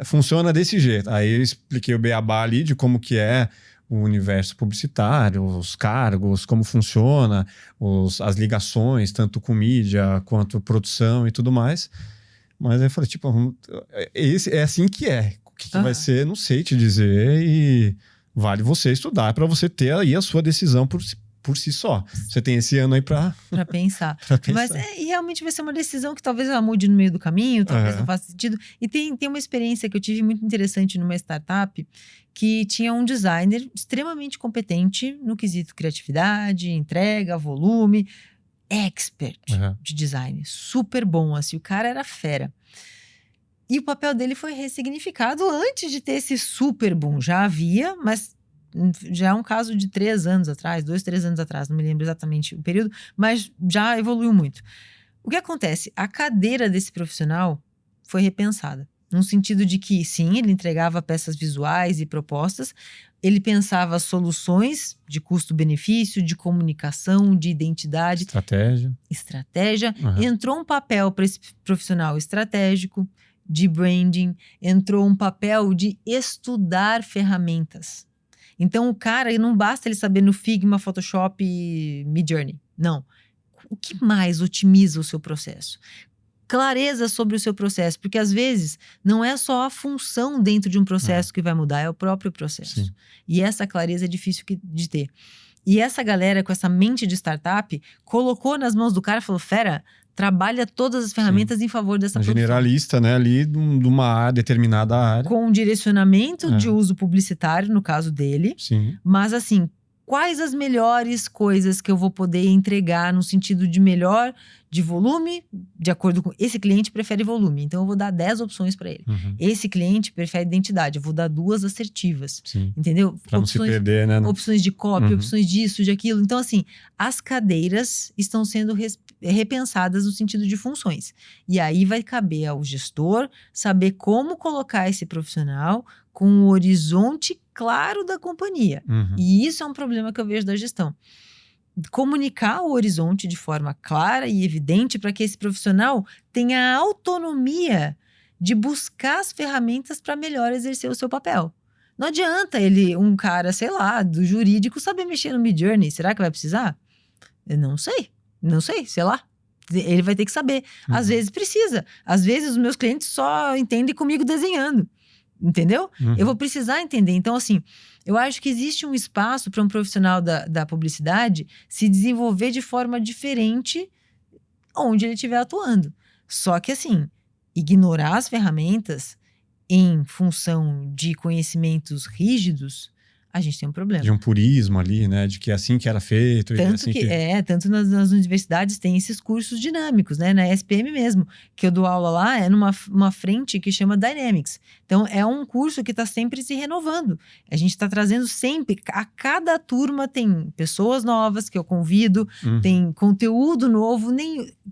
funciona desse jeito. Aí eu expliquei o beabá ali de como que é o universo publicitário, os cargos, como funciona, as ligações, tanto com mídia quanto produção e tudo mais. Mas aí eu falei, tipo, é assim que é. O que vai ser, não sei te dizer, e vale você estudar para você ter aí a sua decisão por si só. Você tem esse ano aí para pensar. Mas e realmente vai ser uma decisão que talvez ela mude no meio do caminho, talvez não faça sentido. E tem uma experiência que eu tive muito interessante numa startup que tinha um designer extremamente competente no quesito criatividade, entrega, volume, expert de design, super bom, assim, o cara era fera. E o papel dele foi ressignificado antes de ter esse super boom. Já havia, mas já é um caso de 3 anos atrás, 2, 3 anos atrás, não me lembro exatamente o período, mas já evoluiu muito. O que acontece? A cadeira desse profissional foi repensada, no sentido de que, sim, ele entregava peças visuais e propostas, ele pensava soluções de custo-benefício, de comunicação, de identidade. Estratégia. Entrou um papel para esse profissional estratégico, de branding, entrou um papel de estudar ferramentas. Então, o cara, não basta ele saber no Figma, Photoshop e Midjourney. Não. O que mais otimiza o seu processo? Clareza sobre o seu processo, porque às vezes não é só a função dentro de um processo que vai mudar, é o próprio processo. Sim. E essa clareza é difícil de ter. E essa galera com essa mente de startup colocou nas mãos do cara e falou, fera, trabalha todas as ferramentas em favor dessa produção. Generalista, né? Ali de uma determinada área. Com um direcionamento de uso publicitário, no caso dele. Sim. Mas assim, quais as melhores coisas que eu vou poder entregar no sentido de melhor, de volume, de acordo com... Esse cliente prefere volume, então eu vou dar 10 opções para ele. Esse cliente prefere identidade, eu vou dar 2 assertivas. Sim. Entendeu? Pra não se perder, né? Opções de copy, opções disso, de aquilo. Então assim, as cadeiras estão sendo repensadas no sentido de funções. E aí vai caber ao gestor saber como colocar esse profissional com um horizonte claro da companhia. E isso é um problema que eu vejo da gestão. Comunicar o horizonte de forma clara e evidente para que esse profissional tenha a autonomia de buscar as ferramentas para melhor exercer o seu papel. Não adianta um cara, sei lá, do jurídico saber mexer no Midjourney. Será que vai precisar? Eu não sei, sei lá. Ele vai ter que saber. Às vezes precisa. Às vezes os meus clientes só entendem comigo desenhando. Entendeu? Eu vou precisar entender. Então, assim, eu acho que existe um espaço para um profissional da publicidade se desenvolver de forma diferente onde ele estiver atuando. Só que, assim, ignorar as ferramentas em função de conhecimentos rígidos, a gente tem um problema. De um purismo ali, né? De que é assim que era feito. Tanto nas universidades tem esses cursos dinâmicos, né? Na SPM mesmo, que eu dou aula lá, é numa frente que chama Dynamics. Então, é um curso que está sempre se renovando. A gente está trazendo sempre, a cada turma tem pessoas novas que eu convido, tem conteúdo novo.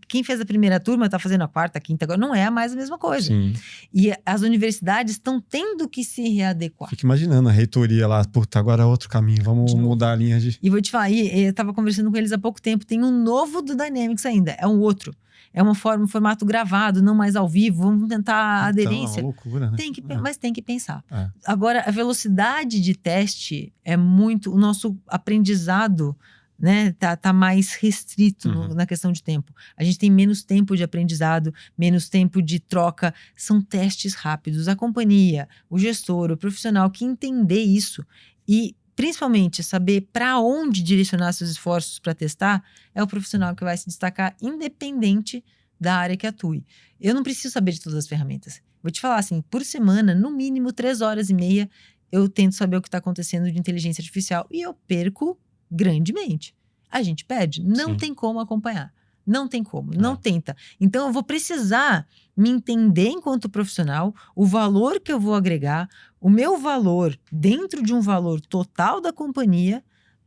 Quem fez a primeira turma está fazendo a quarta, a quinta, agora não é mais a mesma coisa. Sim. E as universidades estão tendo que se readequar. Fico imaginando a reitoria lá, puta, agora é outro caminho, vamos mudar a linha de... E vou te falar, eu estava conversando com eles há pouco tempo, tem um novo do Dynamics ainda, é um outro. É um formato gravado, não mais ao vivo, vamos tentar a aderência. É uma loucura, né? Mas tem que pensar. Agora, a velocidade de teste é muito... O nosso aprendizado, né, tá mais restrito na questão de tempo. A gente tem menos tempo de aprendizado, menos tempo de troca. São testes rápidos. A companhia, o gestor, o profissional que entender isso e principalmente saber para onde direcionar seus esforços para testar, é o profissional que vai se destacar independente da área que atue. Eu não preciso saber de todas as ferramentas. Vou te falar assim, por semana, no mínimo 3h30, eu tento saber o que está acontecendo de inteligência artificial e eu perco grandemente. A gente perde, não tem como acompanhar. Não tem como, não tenta. Então, eu vou precisar me entender enquanto profissional, o valor que eu vou agregar, o meu valor dentro de um valor total da companhia,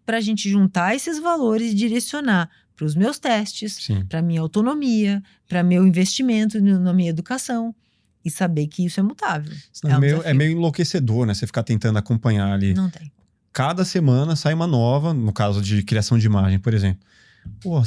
para a gente juntar esses valores e direcionar para os meus testes, para a minha autonomia, para meu investimento na minha educação. E saber que isso é mutável. É meio enlouquecedor, né? Você ficar tentando acompanhar ali. Não tem. Cada semana sai uma nova, no caso de criação de imagem, por exemplo. Pô,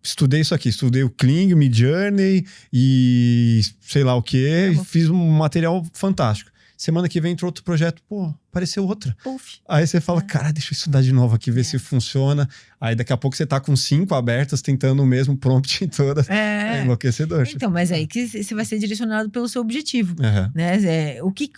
estudei isso aqui, estudei o Kling, o Midjourney e sei lá o que, fiz um material fantástico. Semana que vem entrou outro projeto, pô, apareceu outra. Puff. Aí você fala, cara, deixa eu estudar de novo aqui, ver se funciona. Aí daqui a pouco você tá com 5 abertas, tentando o mesmo prompt em todas. É enlouquecedor. Então, mas aí que você vai ser direcionado pelo seu objetivo. Né? O que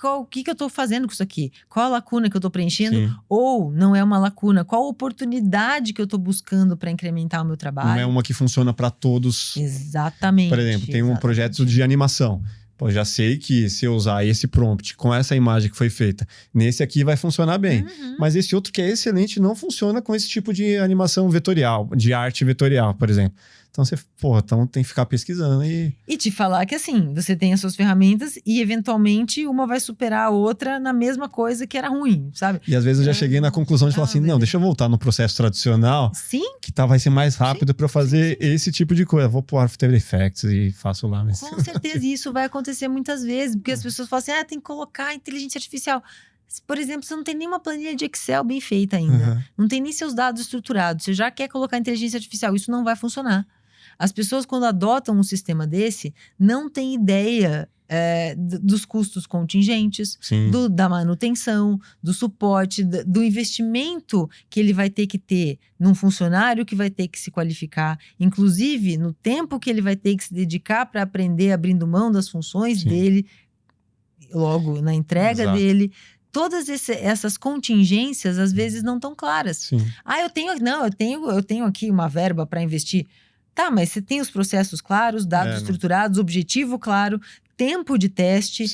eu tô fazendo com isso aqui? Qual a lacuna que eu tô preenchendo? Sim. Ou não é uma lacuna? Qual a oportunidade que eu tô buscando para incrementar o meu trabalho? Não é uma que funciona para todos. Exatamente. Por exemplo, tem um projeto de animação. Pô, já sei que se eu usar esse prompt com essa imagem que foi feita, nesse aqui vai funcionar bem. Mas esse outro que é excelente não funciona com esse tipo de animação vetorial, de arte vetorial, por exemplo. Então então tem que ficar pesquisando e te falar que assim, você tem as suas ferramentas e eventualmente uma vai superar a outra na mesma coisa que era ruim, sabe? E às vezes eu já cheguei na conclusão de falar assim, não, deixa eu voltar no processo tradicional, que vai ser mais rápido para eu fazer esse tipo de coisa. Eu vou pro After Effects e faço lá. Mas... Com certeza, e isso vai acontecer muitas vezes, porque as pessoas falam assim, tem que colocar inteligência artificial. Por exemplo, você não tem nenhuma planilha de Excel bem feita ainda. Não tem nem seus dados estruturados. Você já quer colocar inteligência artificial. Isso não vai funcionar. As pessoas, quando adotam um sistema desse, não têm ideia dos custos contingentes, da manutenção, do suporte, do investimento que ele vai ter que ter num funcionário que vai ter que se qualificar, inclusive no tempo que ele vai ter que se dedicar para aprender abrindo mão das funções dele, logo na entrega dele. Todas essas contingências, às vezes, não estão claras. Eu tenho aqui uma verba para investir. Tá, mas você tem os processos claros, dados estruturados, objetivo claro, tempo de teste,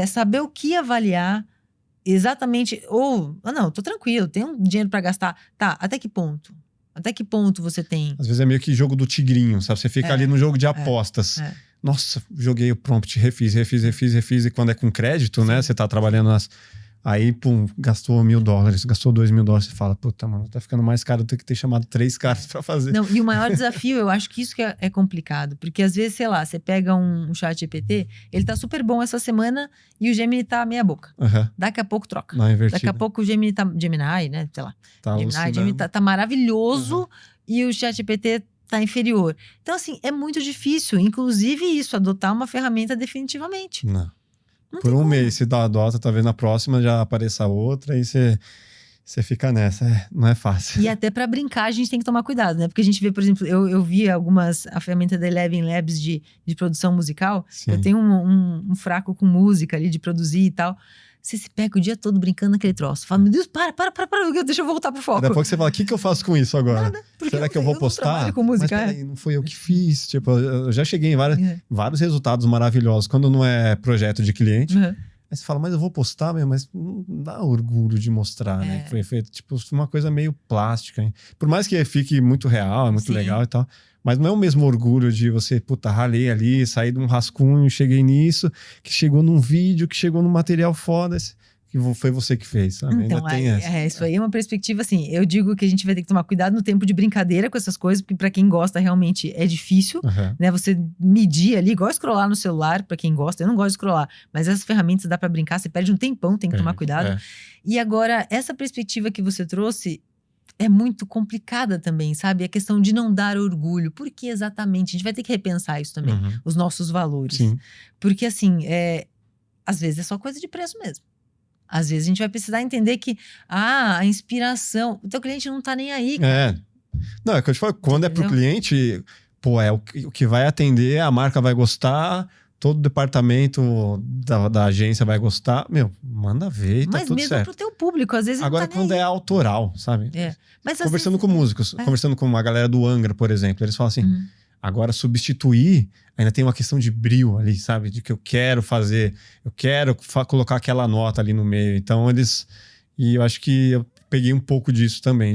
saber o que avaliar exatamente. Ou, tô tranquilo, tenho dinheiro para gastar. Tá, até que ponto? Até que ponto você tem? Às vezes é meio que jogo do tigrinho, sabe? Você fica ali no jogo de apostas. Nossa, joguei o prompt, refiz. E quando é com crédito, né? Você tá trabalhando Aí, gastou $1.000, gastou $2.000. Você fala, puta, mano, tá ficando mais caro do que ter chamado 3 caras pra fazer. Não, e o maior desafio, eu acho que isso que é complicado. Porque às vezes, sei lá, você pega um chat GPT, ele tá super bom essa semana e o Gemini tá meia boca. Daqui a pouco troca. Daqui a pouco o Gemini tá... Gemini, né? Sei lá. Gemini tá maravilhoso e o chat GPT tá inferior. Então, assim, é muito difícil, inclusive isso, adotar uma ferramenta definitivamente. Não por um mês, se dá a dota, talvez na próxima já apareça outra e você fica nessa. Não é fácil. E até para brincar a gente tem que tomar cuidado, né? Porque a gente vê, por exemplo, eu vi a ferramenta da Eleven Labs de produção musical. Eu tenho um fraco com música ali, de produzir e tal. Você se pega o dia todo brincando naquele troço. Fala, meu Deus, para, deixa eu voltar pro foco. Depois que você fala, o que eu faço com isso agora? Nada, será que eu vou postar? Com música, mas peraí, não foi eu que fiz. Tipo, eu já cheguei em vários resultados maravilhosos. Quando não é projeto de cliente, Aí você fala, mas eu vou postar, mas não dá orgulho de mostrar, né? Foi tipo uma coisa meio plástica, hein? Por mais que fique muito real, é muito legal e tal, mas não é o mesmo orgulho de você, puta, ralei ali, saí de um rascunho, cheguei nisso, que chegou num vídeo, que chegou num material foda, que foi você que fez, sabe? Então, ainda tem essa. Isso aí é uma perspectiva, assim, eu digo que a gente vai ter que tomar cuidado no tempo de brincadeira com essas coisas, porque pra quem gosta realmente é difícil, né? Você medir ali, igual scrollar no celular, pra quem gosta, eu não gosto de scrollar, mas essas ferramentas dá pra brincar, você perde um tempão, tem que tomar cuidado. E agora, essa perspectiva que você trouxe é muito complicada também, sabe? A questão de não dar orgulho. Por que exatamente? A gente vai ter que repensar isso também, os nossos valores. Sim. Porque assim, às vezes é só coisa de preço mesmo. Às vezes a gente vai precisar entender que a inspiração, o teu cliente não tá nem aí, cara. Não, é que eu te falo, quando é pro cliente, pô, é o que vai atender, a marca vai gostar, todo o departamento da agência vai gostar, manda ver e tá tudo certo. Mas mesmo pro teu público, às vezes agora não tá nem quando aí. É autoral, sabe? Mas conversando com músicos, conversando com uma galera do Angra, por exemplo, eles falam assim, agora substituir, ainda tem uma questão de brio ali, sabe? De que eu quero fazer, eu quero colocar aquela nota ali no meio. Então e eu acho que eu peguei um pouco disso também,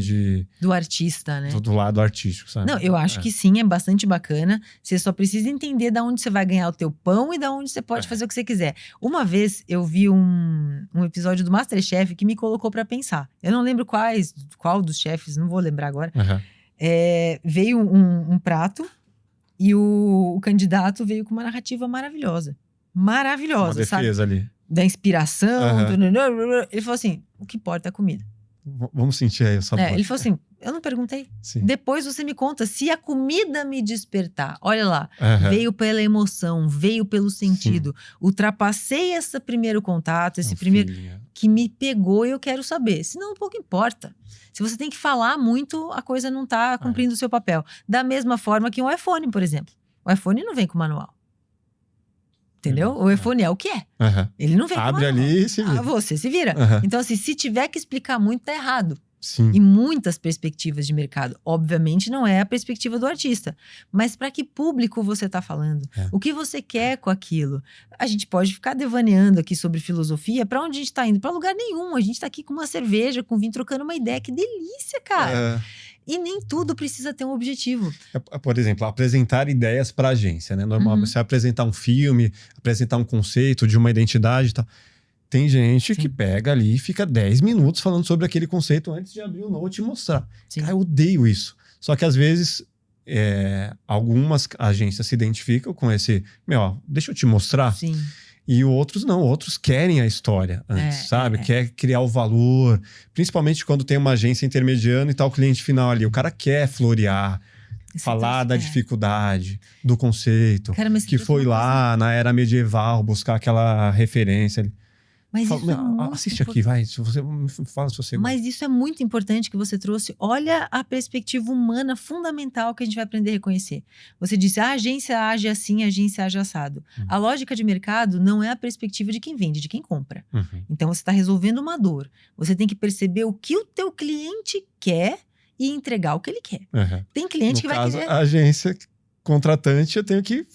do artista, né? Do lado artístico, sabe? Não, eu acho que sim, é bastante bacana. Você só precisa entender de onde você vai ganhar o teu pão e de onde você pode fazer o que você quiser. Uma vez eu vi um episódio do MasterChef que me colocou pra pensar. Eu não lembro qual dos chefes, não vou lembrar agora. Veio um prato e o candidato veio com uma narrativa maravilhosa. Maravilhosa, uma defesa sabe? ali. Da inspiração. Ele falou assim, o que importa é a comida. Vamos sentir aí o sabor. Ele falou assim, eu não perguntei. Sim. Depois você me conta, se a comida me despertar, olha lá, veio pela emoção, veio pelo sentido, ultrapassei esse primeiro contato, que me pegou e eu quero saber. Senão, pouco importa. Se você tem que falar muito, a coisa não tá cumprindo o seu papel. Da mesma forma que um iPhone, por exemplo. O iPhone não vem com manual. Entendeu? O iPhone é o que é. Ele não vem com manual. Abre ali e se vira. Você se vira. Então, assim, se tiver que explicar muito, tá errado. Sim. E muitas perspectivas de mercado. Obviamente não é a perspectiva do artista. Mas para que público você está falando? O que você quer com aquilo? A gente pode ficar devaneando aqui sobre filosofia. Para onde a gente está indo? Para lugar nenhum. A gente está aqui com uma cerveja, com vinho, trocando uma ideia. Que delícia, cara! E nem tudo precisa ter um objetivo. Por exemplo, apresentar ideias para a agência, né? Normal, você apresentar um filme, apresentar um conceito de uma identidade e tal. Tem gente que pega ali e fica 10 minutos falando sobre aquele conceito antes de abrir o note e mostrar. Cara, eu odeio isso. Só que às vezes algumas agências se identificam com esse, deixa eu te mostrar. Sim. E outros não, outros querem a história antes, sabe? Quer criar o valor, principalmente quando tem uma agência intermediando e tá o cliente final ali. O cara quer florear, falar da dificuldade, do conceito, cara, que foi lá na era medieval buscar aquela referência. Mas assiste aqui, vai. Se você fala se você. Mas isso é muito importante que você trouxe. Olha a perspectiva humana fundamental que a gente vai aprender a reconhecer. Você disse, a agência age assim, a agência age assado. A lógica de mercado não é a perspectiva de quem vende, de quem compra. Então você está resolvendo uma dor. Você tem que perceber o que o teu cliente quer e entregar o que ele quer. Tem cliente que vai querer. A agência contratante, eu tenho que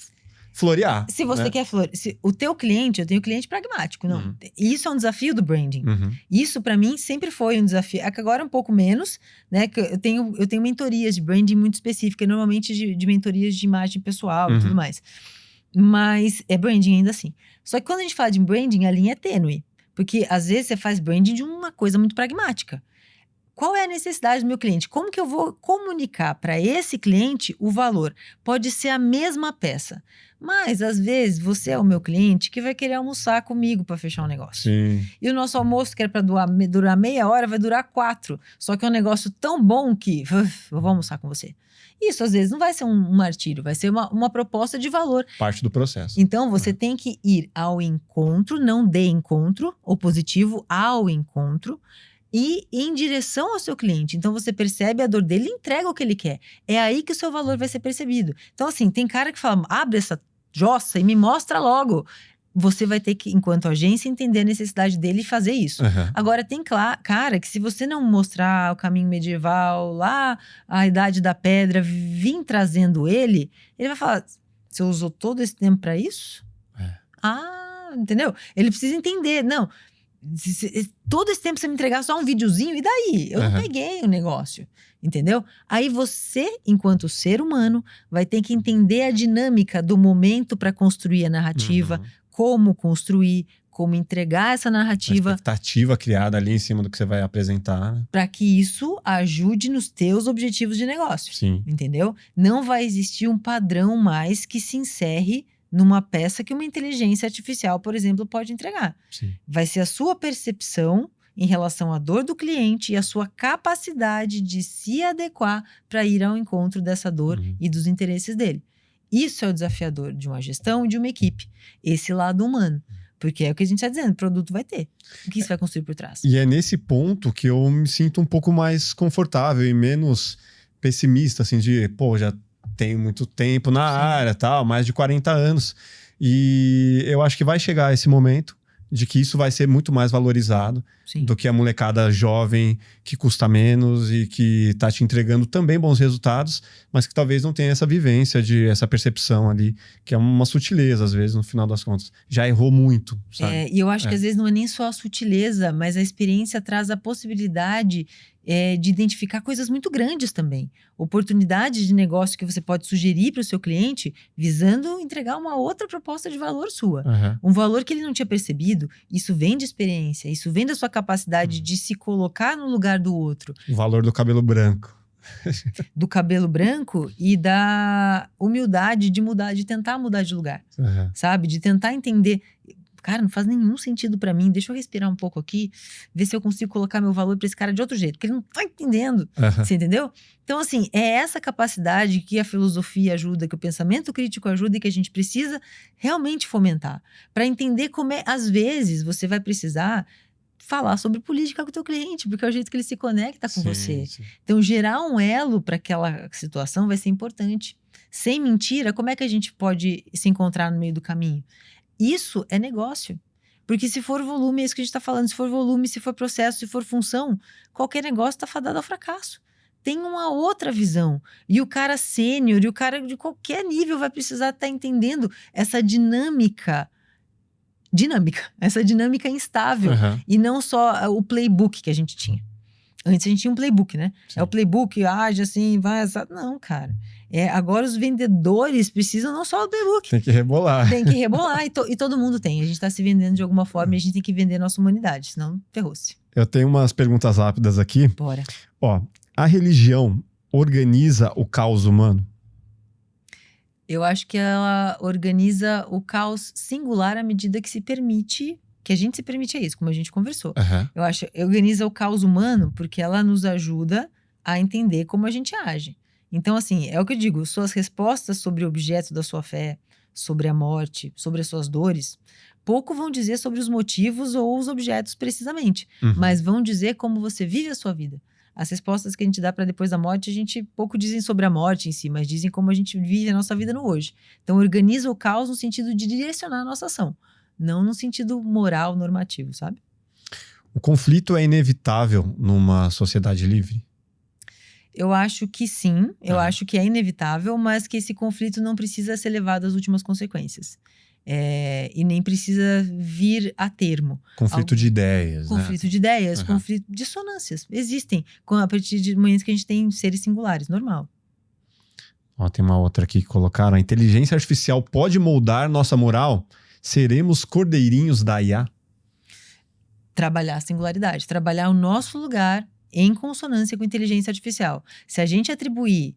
florear. Se você quer florear. O teu cliente, eu tenho cliente pragmático. Não. Isso é um desafio do branding. Isso, para mim, sempre foi um desafio. É que agora um pouco menos, né? Que eu tenho mentorias de branding muito específicas, normalmente de mentorias de imagem pessoal e tudo mais. Mas é branding ainda assim. Só que quando a gente fala de branding, a linha é tênue. Porque, às vezes, você faz branding de uma coisa muito pragmática. Qual é a necessidade do meu cliente? Como que eu vou comunicar para esse cliente o valor? Pode ser a mesma peça. Mas, às vezes, você é o meu cliente que vai querer almoçar comigo para fechar um negócio. Sim. E o nosso almoço, que era para durar meia hora, vai durar 4. Só que é um negócio tão bom que eu vou almoçar com você. Isso, às vezes, não vai ser um martírio. Vai ser uma proposta de valor. Parte do processo. Então, você tem que ir ao encontro, não de encontro, opositivo, ao encontro. E em direção ao seu cliente. Então, você percebe a dor dele e entrega o que ele quer. É aí que o seu valor vai ser percebido. Então, assim, tem cara que fala, abre essa jossa e me mostra logo. Você vai ter que, enquanto agência, entender a necessidade dele e fazer isso. Agora, tem cara que se você não mostrar o caminho medieval, lá, a idade da pedra, vir trazendo ele vai falar, você usou todo esse tempo para isso? entendeu? Ele precisa entender, não, todo esse tempo você me entregar só um videozinho, e daí? Eu não peguei o negócio, entendeu? Aí você, enquanto ser humano, vai ter que entender a dinâmica do momento para construir a narrativa, como construir, como entregar essa narrativa. A expectativa criada ali em cima do que você vai apresentar. Né? Para que isso ajude nos teus objetivos de negócio. Sim. Entendeu? Não vai existir um padrão mais que se encerre numa peça que uma inteligência artificial, por exemplo, pode entregar. Sim. Vai ser a sua percepção em relação à dor do cliente e a sua capacidade de se adequar para ir ao encontro dessa dor e dos interesses dele. Isso é o desafiador de uma gestão e de uma equipe. Esse lado humano. Porque é o que a gente está dizendo, produto vai ter. O que isso vai construir por trás? E é nesse ponto que eu me sinto um pouco mais confortável e menos pessimista, assim, de, pô, já tenho muito tempo na área, tal, mais de 40 anos. E eu acho que vai chegar esse momento de que isso vai ser muito mais valorizado do que a molecada jovem que custa menos e que tá te entregando também bons resultados, mas que talvez não tenha essa vivência, essa percepção ali, que é uma sutileza, às vezes, no final das contas. Já errou muito, sabe? E eu acho que às vezes não é nem só a sutileza, mas a experiência traz a possibilidade de identificar coisas muito grandes também. Oportunidades de negócio que você pode sugerir para o seu cliente, visando entregar uma outra proposta de valor sua. Um valor que ele não tinha percebido. Isso vem de experiência, isso vem da sua capacidade de se colocar no lugar do outro. O valor do cabelo branco. Do cabelo branco e da humildade de mudar, de tentar mudar de lugar. Sabe? De tentar entender... Cara, não faz nenhum sentido pra mim. Deixa eu respirar um pouco aqui, ver se eu consigo colocar meu valor pra esse cara de outro jeito, porque ele não tá entendendo. Você entendeu? Então, assim, é essa capacidade que a filosofia ajuda, que o pensamento crítico ajuda e que a gente precisa realmente fomentar. Pra entender como às vezes, você vai precisar falar sobre política com o teu cliente, porque é o jeito que ele se conecta com você. Sim. Então, gerar um elo para aquela situação vai ser importante. Sem mentira, como é que a gente pode se encontrar no meio do caminho? Isso é negócio. Porque se for volume, é isso que a gente está falando, se for volume, se for processo, se for função, qualquer negócio está fadado ao fracasso. Tem uma outra visão. E o cara sênior, e o cara de qualquer nível vai precisar estar entendendo essa dinâmica, essa dinâmica instável. E não só o playbook que a gente tinha. Antes a gente tinha um playbook, né? Sim. É o playbook, age assim, vai... Não, cara. Agora os vendedores precisam não só do playbook. Tem que rebolar. Tem que rebolar. E todo mundo tem. A gente tá se vendendo de alguma forma e a gente tem que vender a nossa humanidade, senão ferrou-se. Eu tenho umas perguntas rápidas aqui. Bora. Ó, a religião organiza o caos humano? Eu acho que ela organiza o caos singular à medida que se permite... Que a gente se permite isso, como a gente conversou. Eu acho que organiza o caos humano porque ela nos ajuda a entender como a gente age. Então, assim, é o que eu digo, suas respostas sobre o objeto da sua fé, sobre a morte, sobre as suas dores, pouco vão dizer sobre os motivos ou os objetos precisamente, mas vão dizer como você vive a sua vida. As respostas que a gente dá para depois da morte, a gente pouco dizem sobre a morte em si, mas dizem como a gente vive a nossa vida no hoje. Então, organiza o caos no sentido de direcionar a nossa ação. Não no sentido moral, normativo, sabe? O conflito é inevitável numa sociedade livre? Eu acho que sim. Eu acho que é inevitável, mas que esse conflito não precisa ser levado às últimas consequências. E nem precisa vir a termo. Conflito de ideias, Conflito de ideias, conflito de dissonâncias. Existem a partir de momentos que a gente tem seres singulares, normal. Ó, tem uma outra aqui que colocaram. A inteligência artificial pode moldar nossa moral? Seremos cordeirinhos da IA? Trabalhar a singularidade, trabalhar o nosso lugar em consonância com a inteligência artificial. Se a gente atribuir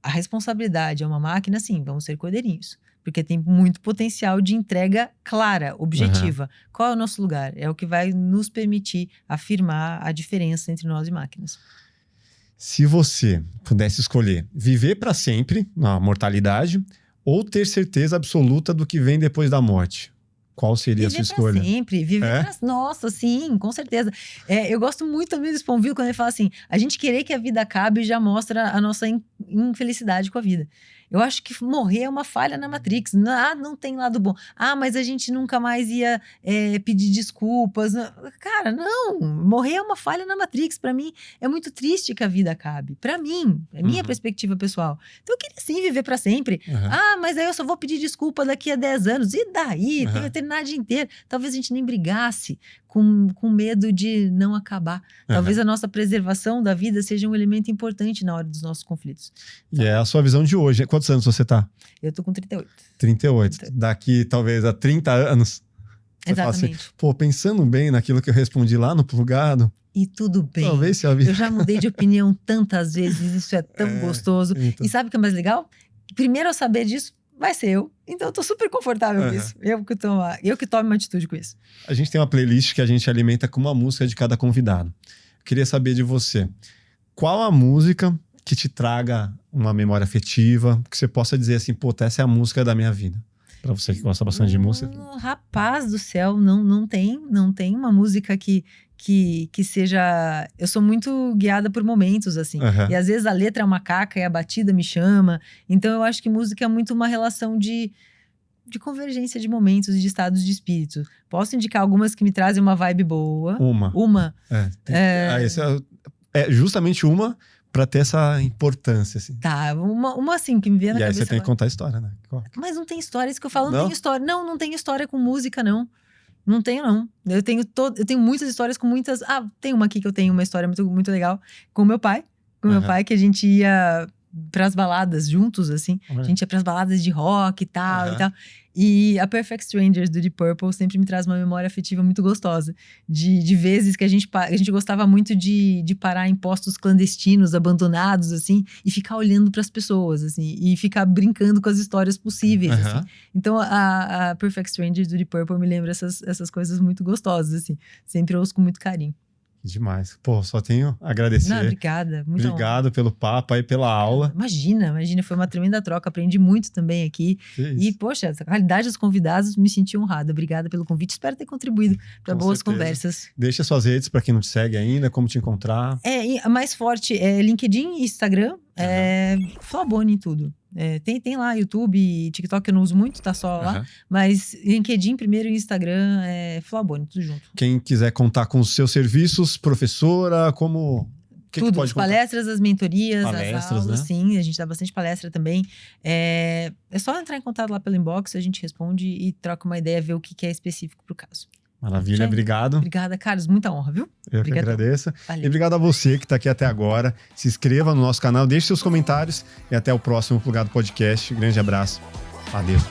a responsabilidade a uma máquina, sim, vamos ser cordeirinhos. Porque tem muito potencial de entrega clara, objetiva. Qual é o nosso lugar? É o que vai nos permitir afirmar a diferença entre nós e máquinas. Se você pudesse escolher viver para sempre na mortalidade ou ter certeza absoluta do que vem depois da morte, qual seria a sua escolha? Viver para sempre, viver pra... Nossa, sim, com certeza. Eu gosto muito também do Sponville quando ele fala assim, a gente querer que a vida acabe já mostra a nossa infelicidade com a vida. Eu acho que morrer é uma falha na Matrix. Não tem lado bom. Mas a gente nunca mais ia pedir desculpas. Cara, não. Morrer é uma falha na Matrix. Pra mim, é muito triste que a vida acabe. Pra mim, é minha perspectiva pessoal. Então, eu queria sim viver pra sempre. Mas aí eu só vou pedir desculpa daqui a 10 anos. E daí? Tem a eternidade inteira. Talvez a gente nem brigasse com medo de não acabar. Talvez a nossa preservação da vida seja um elemento importante na hora dos nossos conflitos. E é a sua visão de hoje. Quantos anos você tá? Eu tô com 38. 38. Daqui, talvez, a 30 anos... Exatamente. Assim, pensando bem naquilo que eu respondi lá no Plugado... E tudo bem. Talvez se a vida... Eu já mudei de opinião tantas vezes, isso é tão gostoso. Então... E sabe o que é mais legal? Primeiro eu saber disso, vai ser eu. Então eu tô super confortável com isso. Eu que tomo uma atitude com isso. A gente tem uma playlist que a gente alimenta com uma música de cada convidado. Eu queria saber de você. Qual a música que te traga uma memória afetiva, que você possa dizer assim, essa é a música da minha vida? Pra você que gosta bastante de música. Rapaz do céu, não tem uma música que seja... Eu sou muito guiada por momentos, assim. E às vezes a letra é uma caca e a batida me chama. Então eu acho que música é muito uma relação de convergência de momentos e de estados de espírito. Posso indicar algumas que me trazem uma vibe boa. Uma. É justamente uma pra ter essa importância, assim. Tá, uma assim, que me vê na cabeça. E aí você tem que contar a história, né? Mas não tem história, isso que eu falo, não tem história. Não tem história com música, não. Não tenho, não. Eu tenho muitas histórias com muitas... tem uma aqui que eu tenho uma história muito, muito legal. Com meu pai. Meu pai, que a gente ia pras baladas juntos, assim. A gente ia pras baladas de rock e tal, e tal. E a Perfect Strangers, do Deep Purple, sempre me traz uma memória afetiva muito gostosa. De vezes que a gente gostava muito de parar em postos clandestinos, abandonados, assim, e ficar olhando pras pessoas, assim, e ficar brincando com as histórias possíveis, assim. Então, a Perfect Strangers, do Deep Purple, me lembra essas coisas muito gostosas, assim. Sempre ouço com muito carinho. Demais. Só tenho a agradecer. Obrigada. Obrigado pelo papo aí, pela aula. Imagina. Foi uma tremenda troca. Aprendi muito também aqui. E, poxa, a qualidade dos convidados, me senti honrada. Obrigada pelo convite. Espero ter contribuído para boas conversas. Deixa suas redes para quem não te segue ainda, como te encontrar. A mais forte é LinkedIn e Instagram. Flaboni em tudo. Tem lá YouTube, TikTok eu não uso muito, tá só lá. Mas LinkedIn primeiro e Instagram é Flaboni, tudo junto. Quem quiser contar com os seus serviços, professora, como... Tudo, as palestras, as mentorias, as aulas, né? Sim, a gente dá bastante palestra também. É só entrar em contato lá pelo inbox, a gente responde e troca uma ideia, ver o que é específico pro caso. Maravilha, obrigado. Obrigada, Carlos, muita honra, viu? Eu que agradeço. Valeu. E obrigado a você que está aqui até agora. Se inscreva no nosso canal, deixe seus comentários e até o próximo Plugado Podcast. Grande abraço. Adeus.